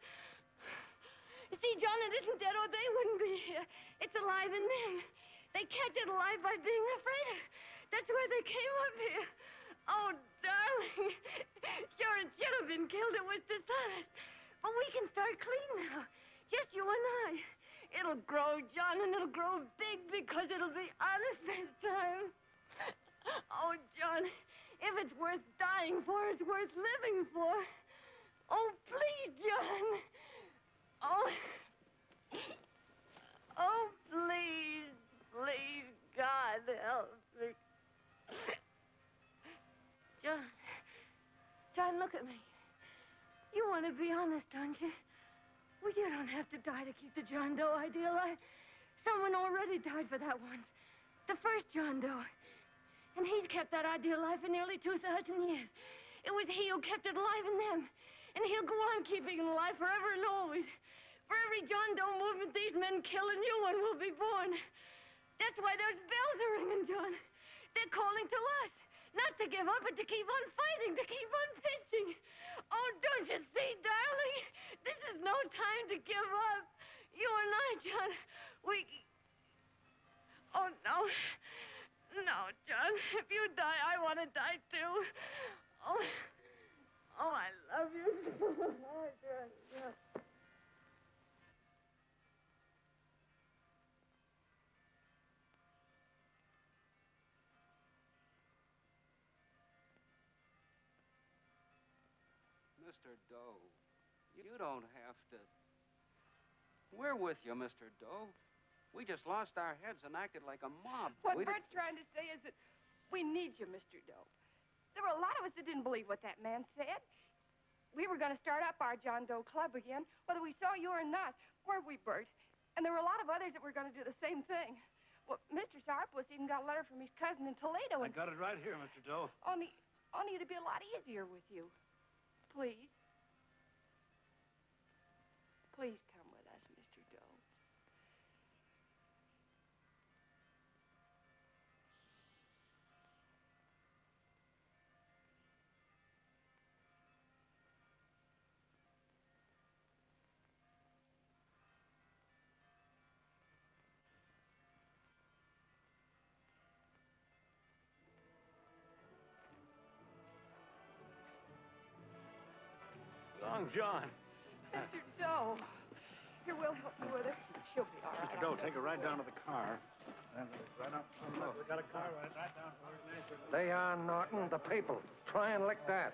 You see, John, it isn't dead or they wouldn't be here. It's alive in them. They kept it alive by being afraid of it. That's why they came up here. Oh, darling. Sure, it should have been killed. It was dishonest. But we can start clean now. Just you and I. It'll grow, John, and it'll grow big because it'll be honest this time. Oh, John, if it's worth dying for, it's worth living for. Oh, please, John. Oh. Oh, please, please, God, help me. John, look at me. You want to be honest, don't you? Well, you don't have to die to keep the John Doe idea alive. Someone already died for that once. The first John Doe. And he's kept that idea alive for nearly 2,000 years. It was he who kept it alive in them. And he'll go on keeping it alive forever and always. For every John Doe movement these men kill, a new one will be born. That's why those bells are ringing, John. They're calling to us. Not to give up, but to keep on fighting, to keep on pitching. Oh, don't you see, darling? This is no time to give up. You and I, John, we... Oh, no. No, John. If you die, I want to die, too. Oh, I love you. Oh, John, yeah. Mr. Doe, you don't have to... We're with you, Mr. Doe. We just lost our heads and acted like a mob. What Bert's trying to say is that we need you, Mr. Doe. There were a lot of us that didn't believe what that man said. We were going to start up our John Doe Club again, whether we saw you or not, weren't we, Bert? And there were a lot of others that were going to do the same thing. Well, Mr. Sourpuss even got a letter from his cousin in Toledo. I got it right here, Mr. Doe. Only it'd be a lot easier with you. Please. Please come with us, Mr. Doe. Long John. Mr. Doe. Here, we'll help you with her. She'll be all right. Mr. Doe, take her right down to the car. Right up. Look, we got a car right down to her. Lay on, Norton. The people. Try and lick that.